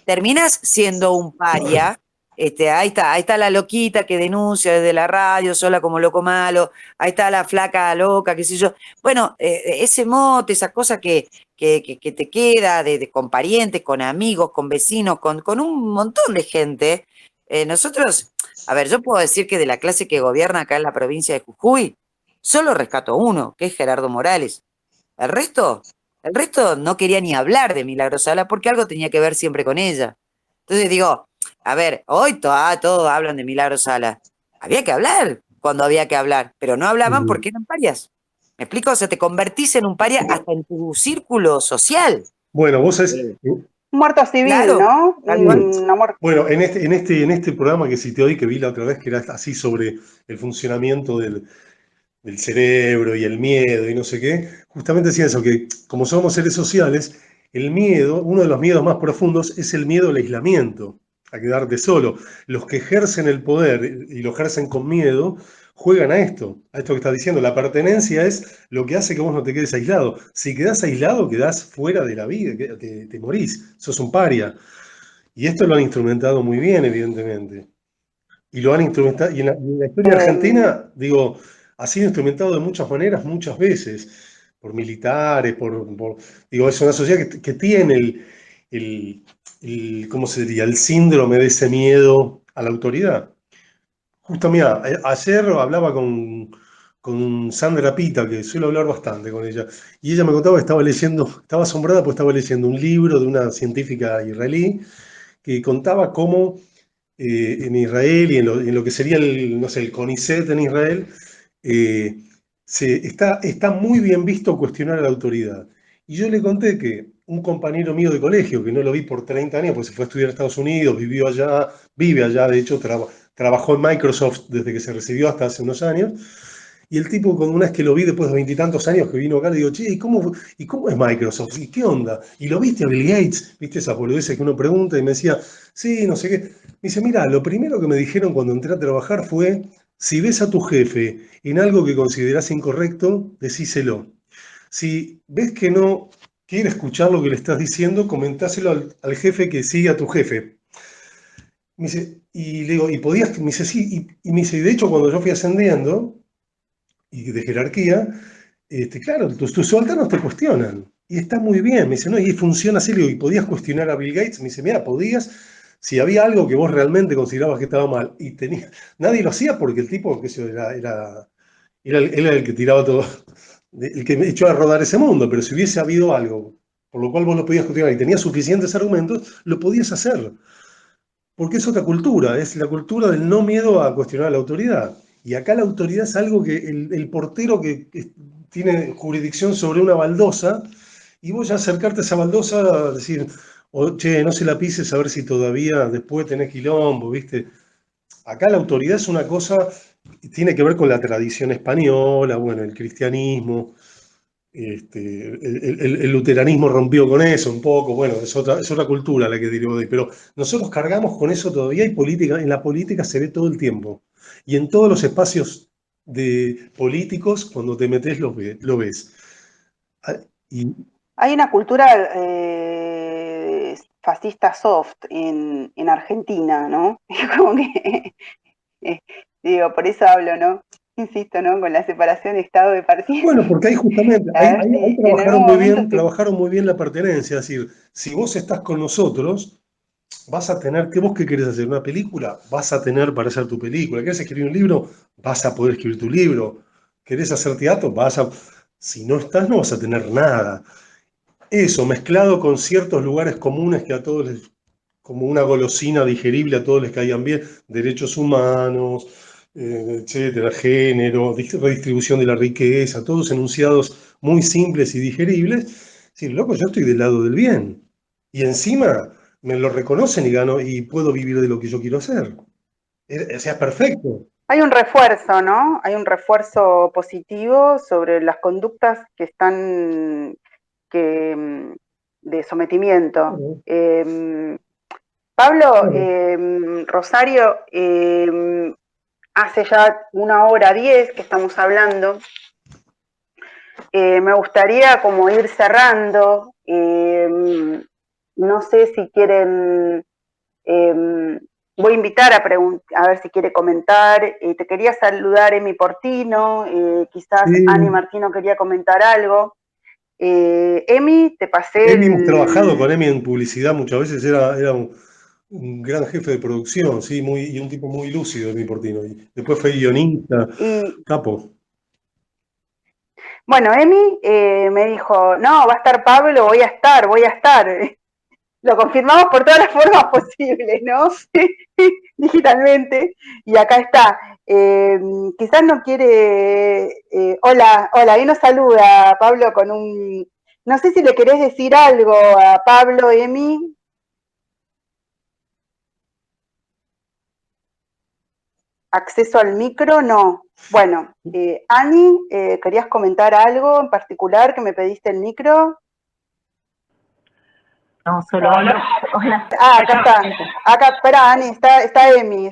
terminás siendo un paria. Ahí está la loquita que denuncia desde la radio, sola como loco malo, ahí está la flaca loca, qué sé yo. Bueno, ese mote, esa cosa que te queda con parientes, con amigos, con vecinos, con un montón de gente. Nosotros, a ver, yo puedo decir que de la clase que gobierna acá en la provincia de Jujuy, solo rescato uno, que es Gerardo Morales. El resto, el resto no quería ni hablar de Milagro Sala porque algo tenía que ver siempre con ella. Entonces digo, a ver, hoy todos hablan de Milagro Sala. Había que hablar cuando había que hablar, pero no hablaban Ujú. porque eran parias. ¿Me explico? O sea, te convertís en un paria hasta en tu círculo social. Bueno, vos sabés, Eh, Un muerto civil, claro, ¿no? tal cual. sí. Un amor. Bueno, en este programa que cité hoy, que vi la otra vez, que era así sobre el funcionamiento del cerebro y el miedo y no sé qué, justamente decía eso, que como somos seres sociales, el miedo, uno de los miedos más profundos es el miedo al aislamiento, a quedarte solo. Los que ejercen el poder y lo ejercen con miedo, juegan a esto que estás diciendo. La pertenencia es lo que hace que vos no te quedes aislado. Si quedás aislado, quedás fuera de la vida, te morís, sos un paria. Y esto lo han instrumentado muy bien, evidentemente. Y lo han instrumentado, y en la historia em, argentina, digo, ha sido instrumentado de muchas maneras, muchas veces, por militares, digo, es una sociedad que tiene el, ¿cómo se diría? El síndrome de ese miedo a la autoridad. Justo, mira, ayer hablaba con Sandra Pita, que suelo hablar bastante con ella, y ella me contaba que estaba asombrada porque estaba leyendo un libro de una científica israelí que contaba cómo en Israel y en lo que sería no sé, el CONICET en Israel, eh, está muy bien visto cuestionar a la autoridad. Y yo le conté que un compañero mío de colegio, que no lo vi por 30 años, pues se fue a estudiar a Estados Unidos, vivió allá, vive allá, de hecho, trabajó en Microsoft desde que se recibió hasta hace unos años, y el tipo, con una vez que lo vi después de 20 y tantos años que vino acá, le digo, che, ¿y cómo es Microsoft? ¿Y qué onda? ¿Y lo viste a Bill Gates? ¿Viste esas boludeces que uno pregunta? Y me decía, sí, no sé qué. Me dice, mira, lo primero que me dijeron cuando entré a trabajar fue, si ves a tu jefe en algo que considerás incorrecto, decíselo. Si ves que no quiere escuchar lo que le estás diciendo, comentáselo al jefe que sigue a tu jefe. Me dice, y le digo, ¿y podías? Me dice, sí, y me dice, y de hecho cuando yo fui ascendiendo, y de jerarquía, claro, tus subalternos te cuestionan. Y está muy bien. Me dice, no, y funciona así. Le digo, ¿y podías cuestionar a Bill Gates? Me dice, mira, podías, si había algo que vos realmente considerabas que estaba mal. Nadie lo hacía porque el tipo, qué sé yo, él era el que tiraba todo, el que me echó a rodar ese mundo. Pero si hubiese habido algo por lo cual vos lo podías cuestionar y tenías suficientes argumentos, lo podías hacer. Porque es otra cultura, es la cultura del no miedo a cuestionar a la autoridad. Y acá la autoridad es algo que el portero que tiene jurisdicción sobre una baldosa, y vos ya acercarte a esa baldosa a decir, che, no se la pises a ver si todavía después tenés quilombo, ¿viste? Acá la autoridad es una cosa, tiene que ver con la tradición española, bueno, el cristianismo, el luteranismo rompió con eso un poco, bueno, es otra cultura la que derivo de ahí, pero nosotros cargamos con eso todavía y en la política se ve todo el tiempo. Y en todos los espacios de políticos, cuando te metes, lo ves. Ah, Y, hay una cultura fascista soft en Argentina, ¿no? Como que Digo, por eso hablo, ¿no? Insisto, ¿no? Con la separación de Estado de partido. Bueno, porque ahí justamente, A ver ahí si en algún momento se... trabajaron muy bien la pertenencia. Es decir, si vos estás con nosotros, vas a tener, vos qué querés hacer? ¿Una película? Vas a tener para hacer tu película. ¿Querés escribir un libro? Vas a poder escribir tu libro. ¿Querés hacer teatro? Si no estás, no vas a tener nada. Eso, mezclado con ciertos lugares comunes que a todos les, como una golosina digerible a todos les caigan bien, derechos humanos, etcétera, género, redistribución de la riqueza, todos enunciados muy simples y digeribles. Sí, loco, yo estoy del lado del bien. Y encima me lo reconocen y gano y puedo vivir de lo que yo quiero hacer. O sea, es perfecto. Hay un refuerzo, ¿no? Hay un refuerzo positivo sobre las conductas que están de sometimiento. Pablo, Rosario, hace ya 1 hora 10 que estamos hablando. Me gustaría como ir cerrando. No sé si quieren, voy a invitar a ver si quiere comentar. Te quería saludar, Emi Portino, quizás Ani Sí. Martino quería comentar algo. Emi, te pasé Hemos trabajado con el... Emi en publicidad muchas veces, era un gran jefe de producción, sí, y un tipo muy lúcido, Emi Portino. Y después fue guionista, Y capo. bueno, Emi me dijo, no, va a estar Pablo, voy a estar. Lo confirmamos por todas las formas posibles, ¿no? Digitalmente. Y acá está. Quizás no quiere... hola, ahí nos saluda Pablo con un... No sé si le querés decir algo a Pablo, Emi. Acceso al micro, no. Bueno, Ani, ¿querías comentar algo en particular que me pediste el micro? No, solo hola. Acá está. Acá, espera, Ani, está Emi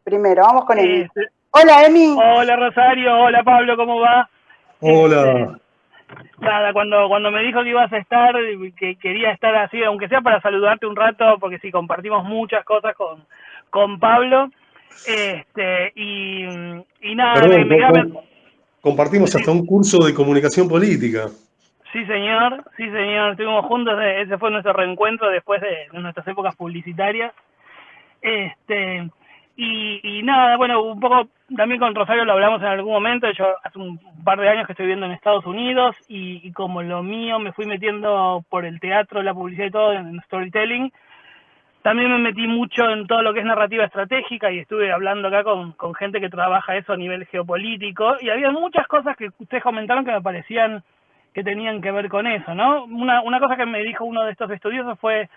primero. Vamos con Emi. Hola, Emi. Hola Rosario, hola Pablo, ¿cómo va? Hola. Nada, cuando me dijo que ibas a estar, que quería estar así, aunque sea para saludarte un rato, porque sí, compartimos muchas cosas con Pablo. Y nada, Perdón, me compartimos sí, hasta un curso de comunicación política. sí señor, estuvimos juntos, ese fue nuestro reencuentro después de nuestras épocas publicitarias. Y nada, bueno, un poco también con Rosario lo hablamos en algún momento. Yo hace un par de años que estoy viviendo en Estados Unidos y como lo mío me fui metiendo por el teatro, la publicidad y todo en storytelling. También me metí mucho en todo lo que es narrativa estratégica y estuve hablando acá con gente que trabaja eso a nivel geopolítico y había muchas cosas que ustedes comentaron que me parecían que tenían que ver con eso, ¿no? Una cosa que me dijo uno de estos estudiosos fue: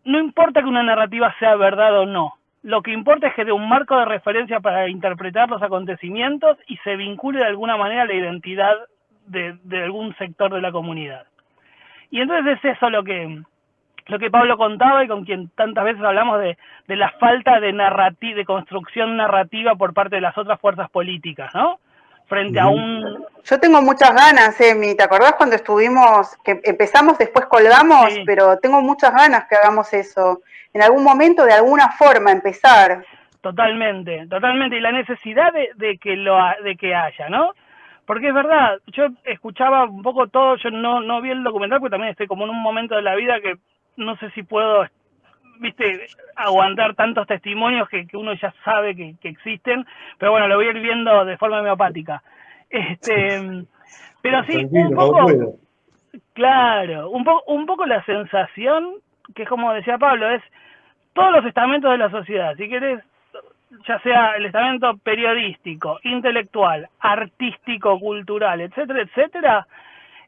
no importa que una narrativa sea verdad o no, lo que importa es que dé un marco de referencia para interpretar los acontecimientos y se vincule de alguna manera a la identidad de algún sector de la comunidad. Y entonces es eso lo que Pablo contaba y con quien tantas veces hablamos de la falta de construcción narrativa por parte de las otras fuerzas políticas, ¿no? Frente a un... Yo tengo muchas ganas, Emi. ¿Te acordás cuando estuvimos, que empezamos, después colgamos? Sí, Pero tengo muchas ganas que hagamos eso. En algún momento, de alguna forma, empezar. totalmente. Y la necesidad de que haya, ¿no? Porque es verdad, yo escuchaba un poco todo, yo no vi el documental porque también estoy como en un momento de la vida que no sé si puedo, viste, aguantar tantos testimonios que uno ya sabe que existen, pero bueno, lo voy a ir viendo de forma homeopática. Pero sí, un Tranquilo, como poco, pueda. claro, un poco la sensación, que es como decía Pablo, es todos los estamentos de la sociedad, si querés, ya sea el estamento periodístico, intelectual, artístico, cultural, etcétera, etcétera,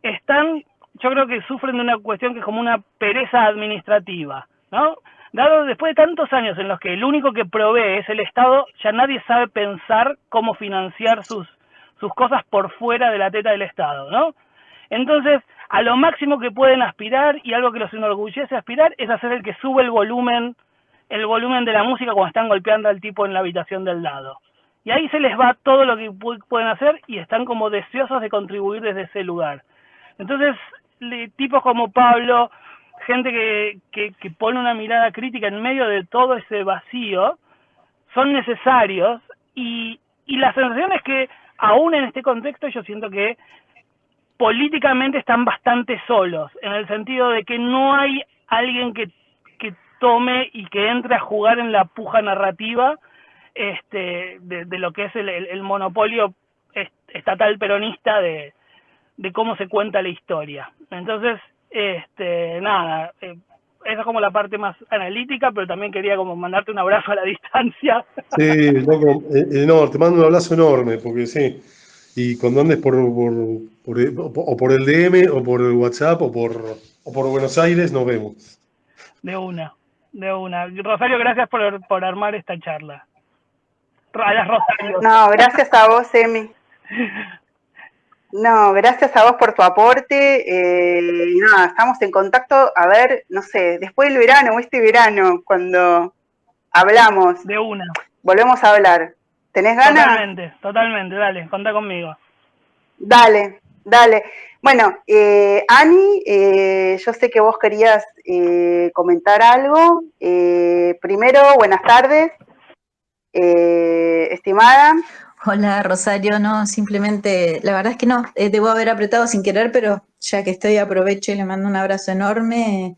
están, yo creo que sufren de una cuestión que es como una pereza administrativa, ¿no? Dado después de tantos años en los que el único que provee es el Estado, ya nadie sabe pensar cómo financiar sus cosas por fuera de la teta del Estado, ¿no? Entonces, a lo máximo que pueden aspirar, y algo que los enorgullece aspirar, es hacer el que sube el volumen de la música cuando están golpeando al tipo en la habitación del lado. Y ahí se les va todo lo que pueden hacer y están como deseosos de contribuir desde ese lugar. Entonces, tipos como Pablo, gente que pone una mirada crítica en medio de todo ese vacío, son necesarios, y la sensación es que aún en este contexto yo siento que políticamente están bastante solos, en el sentido de que no hay alguien que tome y que entre a jugar en la puja narrativa de lo que es el monopolio estatal peronista de cómo se cuenta la historia. Entonces, nada, esa es como la parte más analítica, pero también quería como mandarte un abrazo a la distancia. Sí, loco, no, te mando un abrazo enorme, porque sí. Y cuando andes por el DM, o por el WhatsApp, o por Buenos Aires, nos vemos. De una. Rosario, gracias por armar esta charla. A las Rosarios. No, gracias a vos, Emi. No, gracias a vos por tu aporte. Y nada, estamos en contacto, a ver, no sé, después del verano o este verano, cuando hablamos. De una. Volvemos a hablar. ¿Tenés ganas? Totalmente, dale, contá conmigo. Dale. Bueno, Ani, yo sé que vos querías comentar algo. Primero, buenas tardes, estimada. Hola Rosario, no, simplemente, la verdad es que no, debo haber apretado sin querer, pero ya que estoy aprovecho y le mando un abrazo enorme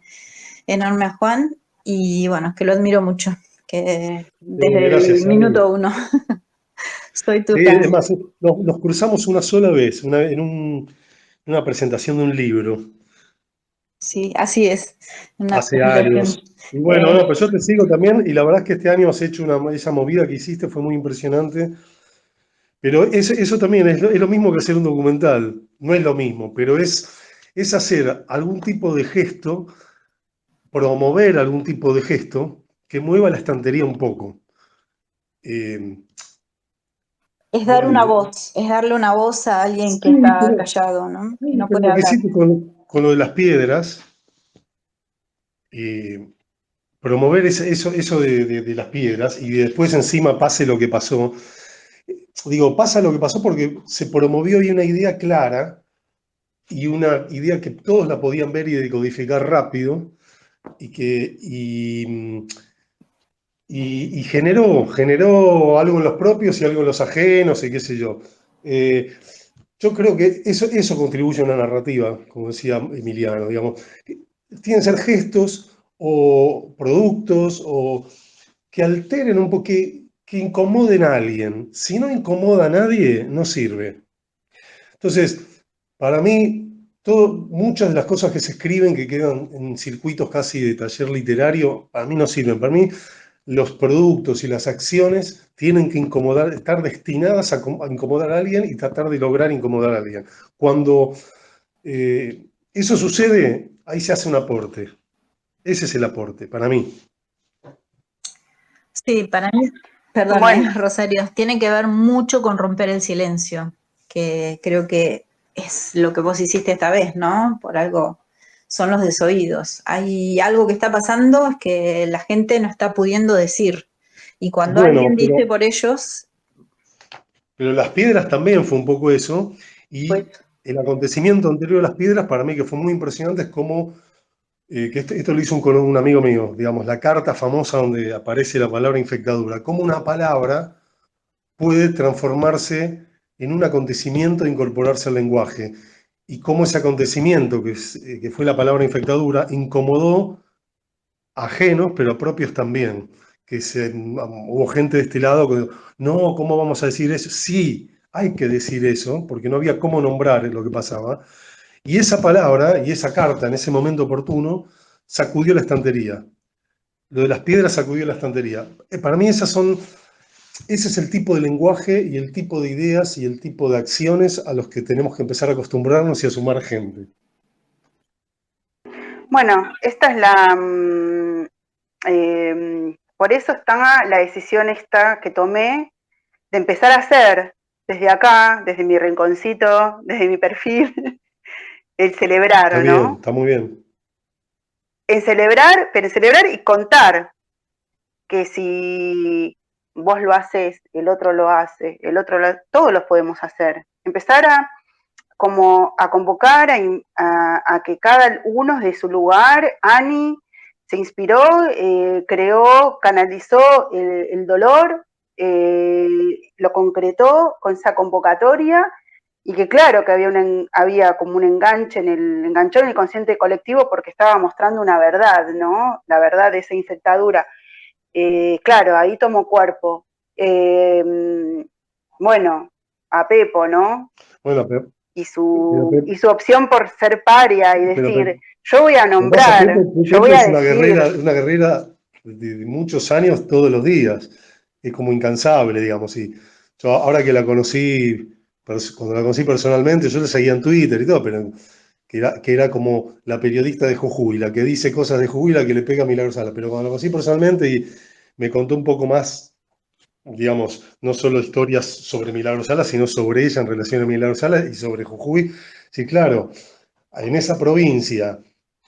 a Juan, y bueno, es que lo admiro mucho, que desde Gracias, el minuto uno soy tu es fan. más, nos cruzamos una sola vez, en una presentación de un libro, Sí, así es, una hace presentación. años. Y bueno, no, pues yo te sigo también, y la verdad es que este año has hecho esa movida que hiciste, fue muy impresionante. Pero eso también es lo mismo que hacer un documental. No es lo mismo, pero es hacer algún tipo de gesto, promover algún tipo de gesto que mueva la estantería un poco. Es dar una voz, es darle una voz a alguien que Sí, está callado, ¿no? Que no puede lo que hablar. hiciste con lo de las piedras, promover eso de las piedras, y después encima pase lo que pasó. Digo, pasa lo que pasó porque se promovió ahí una idea clara, y una idea que todos la podían ver y decodificar rápido, y generó algo en los propios y algo en los ajenos, y qué sé yo. Yo creo que eso contribuye a una narrativa, como decía Emiliano, digamos. Tienen que ser gestos o productos o que alteren un poco, que incomoden a alguien. Si no incomoda a nadie, no sirve. Entonces, para mí, muchas de las cosas que se escriben, que quedan en circuitos casi de taller literario, para mí no sirven. Para mí, los productos y las acciones tienen que estar destinadas a incomodar a alguien y tratar de lograr incomodar a alguien. Cuando eso sucede, ahí se hace un aporte. Ese es el aporte, para mí. Sí, para mí, perdón, Bueno, Rosario, tiene que ver mucho con romper el silencio, que creo que es lo que vos hiciste esta vez, ¿no? Por algo son los desoídos. Hay algo que está pasando, es que la gente no está pudiendo decir. Y cuando Bueno, alguien dice por ellos, pero las piedras también fue un poco eso, pues y el acontecimiento anterior a las piedras, para mí que fue muy impresionante, es como, que esto lo hizo un amigo mío, digamos, la carta famosa donde aparece la palabra infectadura, cómo una palabra puede transformarse en un acontecimiento e incorporarse al lenguaje, y cómo ese acontecimiento, que fue la palabra infectadura, incomodó a ajenos, pero a propios también, hubo gente de este lado que, no, ¿cómo vamos a decir eso? Sí, hay que decir eso, porque no había cómo nombrar lo que pasaba, y esa palabra y esa carta en ese momento oportuno sacudió la estantería. Lo de las piedras sacudió la estantería. Para mí ese es el tipo de lenguaje y el tipo de ideas y el tipo de acciones a los que tenemos que empezar a acostumbrarnos y a sumar gente. bueno, esta es por eso está la decisión esta que tomé de empezar a hacer desde acá, desde mi rinconcito, desde mi perfil, el celebrar, Está bien, ¿no? está muy bien. En celebrar, pero en celebrar y contar que si vos lo haces, el otro lo hace, todos lo podemos hacer. Empezar a convocar a que cada uno de su lugar, Ani se inspiró, creó, canalizó el dolor, lo concretó con esa convocatoria, y que claro que había como un enganche enganchó en el consciente colectivo porque estaba mostrando una verdad, ¿no? La verdad de esa infectadura. Claro, ahí tomó cuerpo. Bueno, a Pepo, ¿no? Bueno, pero, Y pero, su opción por ser paria y pero, decir, yo voy a lo que pasa, nombrar, yo voy Pepe a es decir. una guerrera de muchos años, todos los días. Es como incansable, digamos. Y yo ahora que la conocí, cuando la conocí personalmente, yo la seguía en Twitter y todo, pero que era como la periodista de Jujuy, la que dice cosas de Jujuy, la que le pega a Milagros Sala. Pero cuando la conocí personalmente y me contó un poco más, digamos, no solo historias sobre Milagros Sala, sino sobre ella en relación a Milagros Sala y sobre Jujuy. Sí, claro, en esa provincia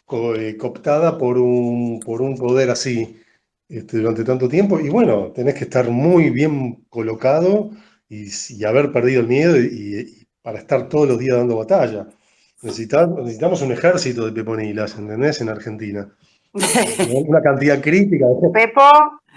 cooptada por un poder así durante tanto tiempo. Y bueno, tenés que estar muy bien colocado y haber perdido el miedo y para estar todos los días dando batalla. Necesitamos un ejército de peponilas, ¿entendés? En Argentina. Una cantidad crítica Pepo,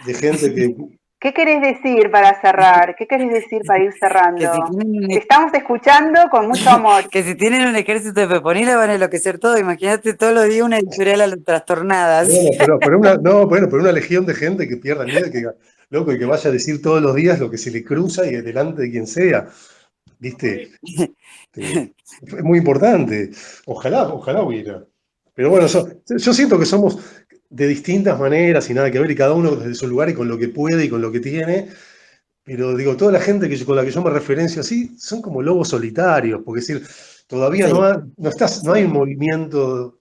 de gente que... ¿qué querés decir para cerrar? ¿Qué querés decir para ir Que si cerrando? tienen Te estamos escuchando con mucho amor. que si tienen un ejército de peponiles van a enloquecer todo. Imagínate todos los días una editorial a las trastornadas. Bueno, pero una, no, bueno, pero una legión de gente que pierda el miedo, que diga, loco, y que vaya a decir todos los días lo que se le cruza y delante de quien sea. ¿Viste? Es muy importante. Ojalá hubiera. Pero bueno, yo siento que somos de distintas maneras y nada que ver, y cada uno desde su lugar y con lo que puede y con lo que tiene. Pero digo, toda la gente con la que yo me referencio así son como lobos solitarios, porque es decir, todavía Sí, no hay un movimiento,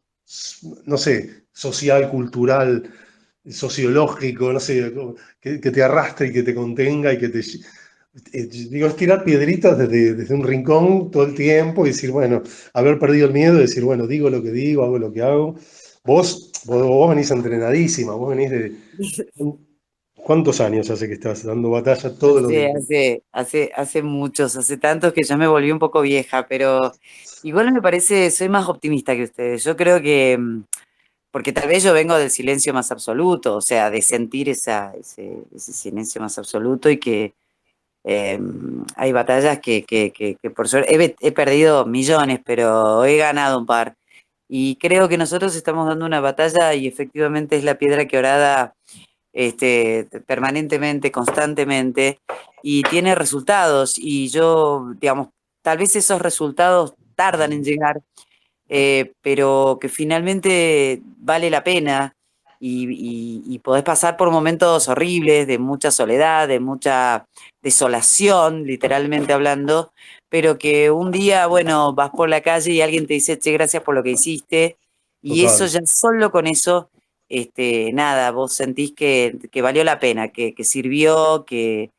no sé, social, cultural, sociológico, no sé, que te arrastre y que te contenga y que te... digo, es tirar piedritas desde un rincón todo el tiempo y decir, bueno, haber perdido el miedo y decir, bueno, digo lo que digo, hago lo que hago. Vos venís entrenadísima, vos venís de... ¿Cuántos años hace que estás dando batalla todos los días? hace muchos, hace tantos que ya me volví un poco vieja, pero igual me parece, soy más optimista que ustedes. Yo creo que, porque tal vez yo vengo del silencio más absoluto, o sea, de sentir ese silencio más absoluto y que eh, hay batallas que por suerte he perdido millones, pero he ganado un par. Y creo que nosotros estamos dando una batalla y efectivamente es la piedra quebrada permanentemente, constantemente, y tiene resultados. Y yo, digamos, tal vez esos resultados tardan en llegar, pero que finalmente vale la pena y podés pasar por momentos horribles, de mucha soledad, de mucha desolación, literalmente hablando, pero que un día, bueno, vas por la calle y alguien te dice, che, gracias por lo que hiciste, y eso Total. ya solo con eso, nada, vos sentís que valió la pena, que sirvió, que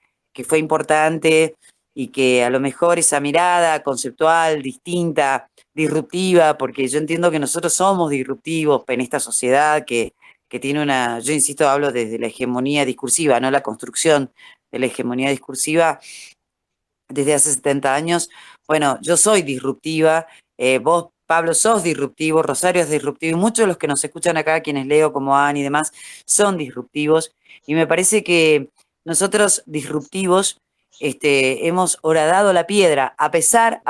fue importante y que a lo mejor esa mirada conceptual, distinta, disruptiva, porque yo entiendo que nosotros somos disruptivos en esta sociedad que tiene una, yo insisto, hablo desde la hegemonía discursiva, no la construcción de la hegemonía discursiva desde hace 70 años. Bueno, yo soy disruptiva, vos, Pablo, sos disruptivo, Rosario es disruptivo, y muchos de los que nos escuchan acá, quienes leo como Ani y demás, son disruptivos, y me parece que nosotros disruptivos hemos horadado la piedra, a pesar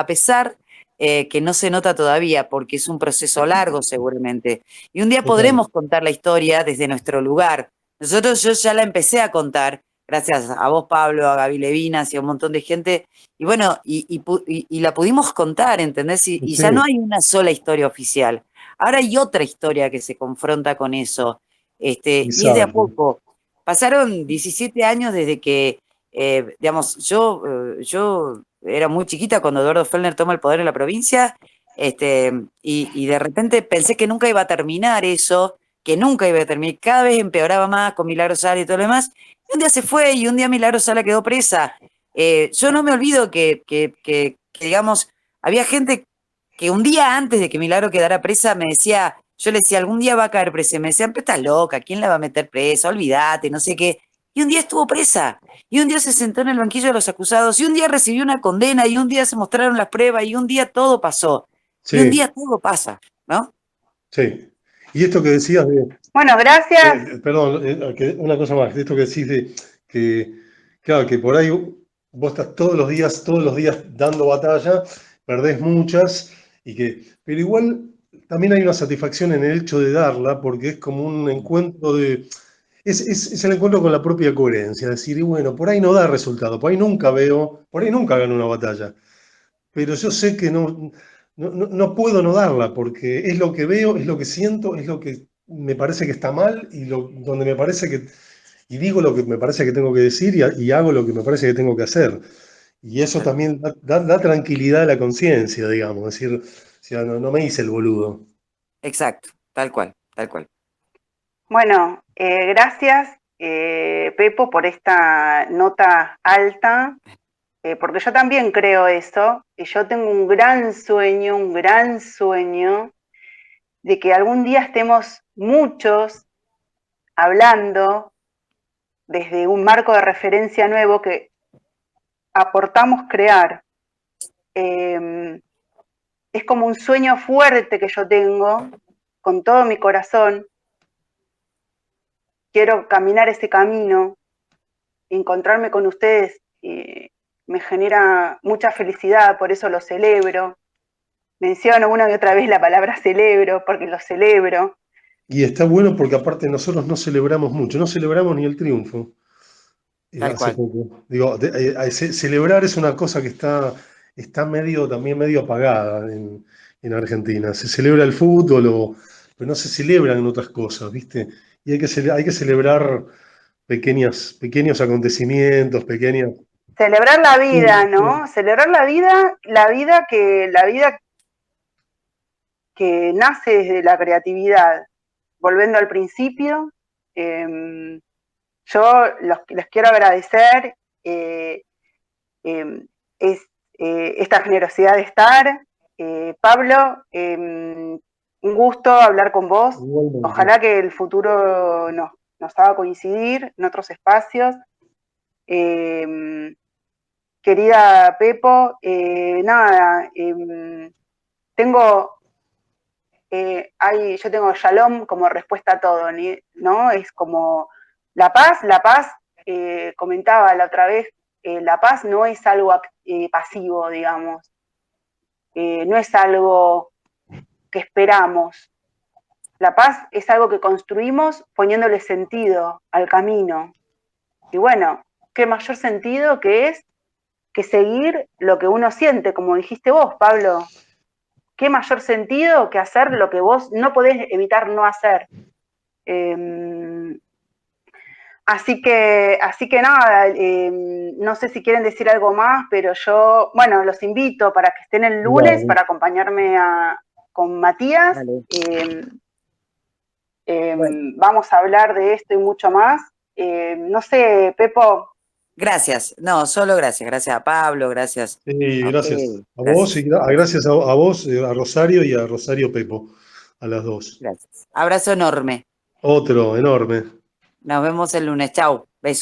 que no se nota todavía, porque es un proceso largo seguramente. Y un día Total. podremos contar la historia desde nuestro lugar. Yo ya la empecé a contar, gracias a vos, Pablo, a Gaby Levinas y a un montón de gente, y bueno, y la pudimos contar, ¿entendés? Y ya no Sí, hay una sola historia oficial. Ahora hay otra historia que se confronta con eso, y es de a quizás. poco. Pasaron 17 años desde que, digamos, yo era muy chiquita cuando Eduardo Fellner toma el poder en la provincia, y de repente pensé que nunca iba a terminar eso, que nunca iba a terminar, cada vez empeoraba más con Milagros Sala y todo lo demás, y un día se fue y un día Milagros Sala quedó presa. Yo no me olvido que, digamos, había gente que un día antes de que Milagro quedara presa me decía, yo le decía, algún día va a caer presa, y me decían, pero estás loca, ¿quién la va a meter presa? Olvídate, no sé qué. Y un día estuvo presa, y un día se sentó en el banquillo de los acusados, y un día recibió una condena, y un día se mostraron las pruebas, y un día todo pasó, y un Sí, día todo pasa, ¿no? sí. Y esto que decías de, Bueno, gracias. perdón, una cosa más, de esto que decís de que, claro, que por ahí vos estás todos los días dando batalla, perdés muchas, pero igual también hay una satisfacción en el hecho de darla, porque es como un encuentro es el encuentro con la propia coherencia, decir, y bueno, por ahí no da resultado, por ahí nunca gano una batalla, pero yo sé que no puedo no darla, porque es lo que veo, es lo que siento, es lo que me parece que está mal y donde me parece que, y digo lo que me parece que tengo que decir y hago lo que me parece que tengo que hacer. Y eso Claro. también da tranquilidad a la conciencia, digamos, decir, o sea, no me hice el boludo. Exacto, tal cual, tal cual. Bueno, gracias, Pepo, por esta nota alta, porque yo también creo eso, y yo tengo un gran sueño de que algún día estemos muchos hablando desde un marco de referencia nuevo que aportamos crear. Es como un sueño fuerte que yo tengo con todo mi corazón. Quiero caminar ese camino, encontrarme con ustedes, me genera mucha felicidad, por eso lo celebro. Menciono una y otra vez la palabra celebro, porque lo celebro. Y está bueno porque aparte nosotros no celebramos mucho, no celebramos ni el triunfo. Tal Hace cual. poco. Digo, celebrar es una cosa que está también medio apagada en Argentina. Se celebra el fútbol, pero no se celebran otras cosas, ¿viste? Y hay que celebrar pequeños acontecimientos, pequeñas. Celebrar la vida, ¿no? Celebrar la vida que nace desde la creatividad. Volviendo al principio, yo les quiero agradecer eh, eh, esta generosidad de estar. Pablo, un gusto hablar con vos. Igualmente. Ojalá que el futuro nos haga coincidir en otros espacios. Querida Pepo, nada, tengo yo tengo Shalom como respuesta a todo, ¿no? Es como la paz, comentaba la otra vez, la paz no es algo pasivo, digamos, no es algo que esperamos. La paz es algo que construimos poniéndole sentido al camino. Y bueno, qué mayor sentido que es que seguir lo que uno siente, como dijiste vos, Pablo. Qué mayor sentido que hacer lo que vos no podés evitar no hacer. Así que nada, no sé si quieren decir algo más, pero yo, bueno, los invito para que estén el lunes Dale, para acompañarme con Matías. Dale. Bueno, Vamos a hablar de esto y mucho más. No sé, Pepo. gracias. No, solo gracias. Gracias a Pablo, gracias a gracias ustedes. a vos Gracias. y gracias a vos, a Rosario y a Rosario Pepo, a las dos. Gracias. Abrazo enorme. Otro enorme. Nos vemos el lunes. Chau. Besos.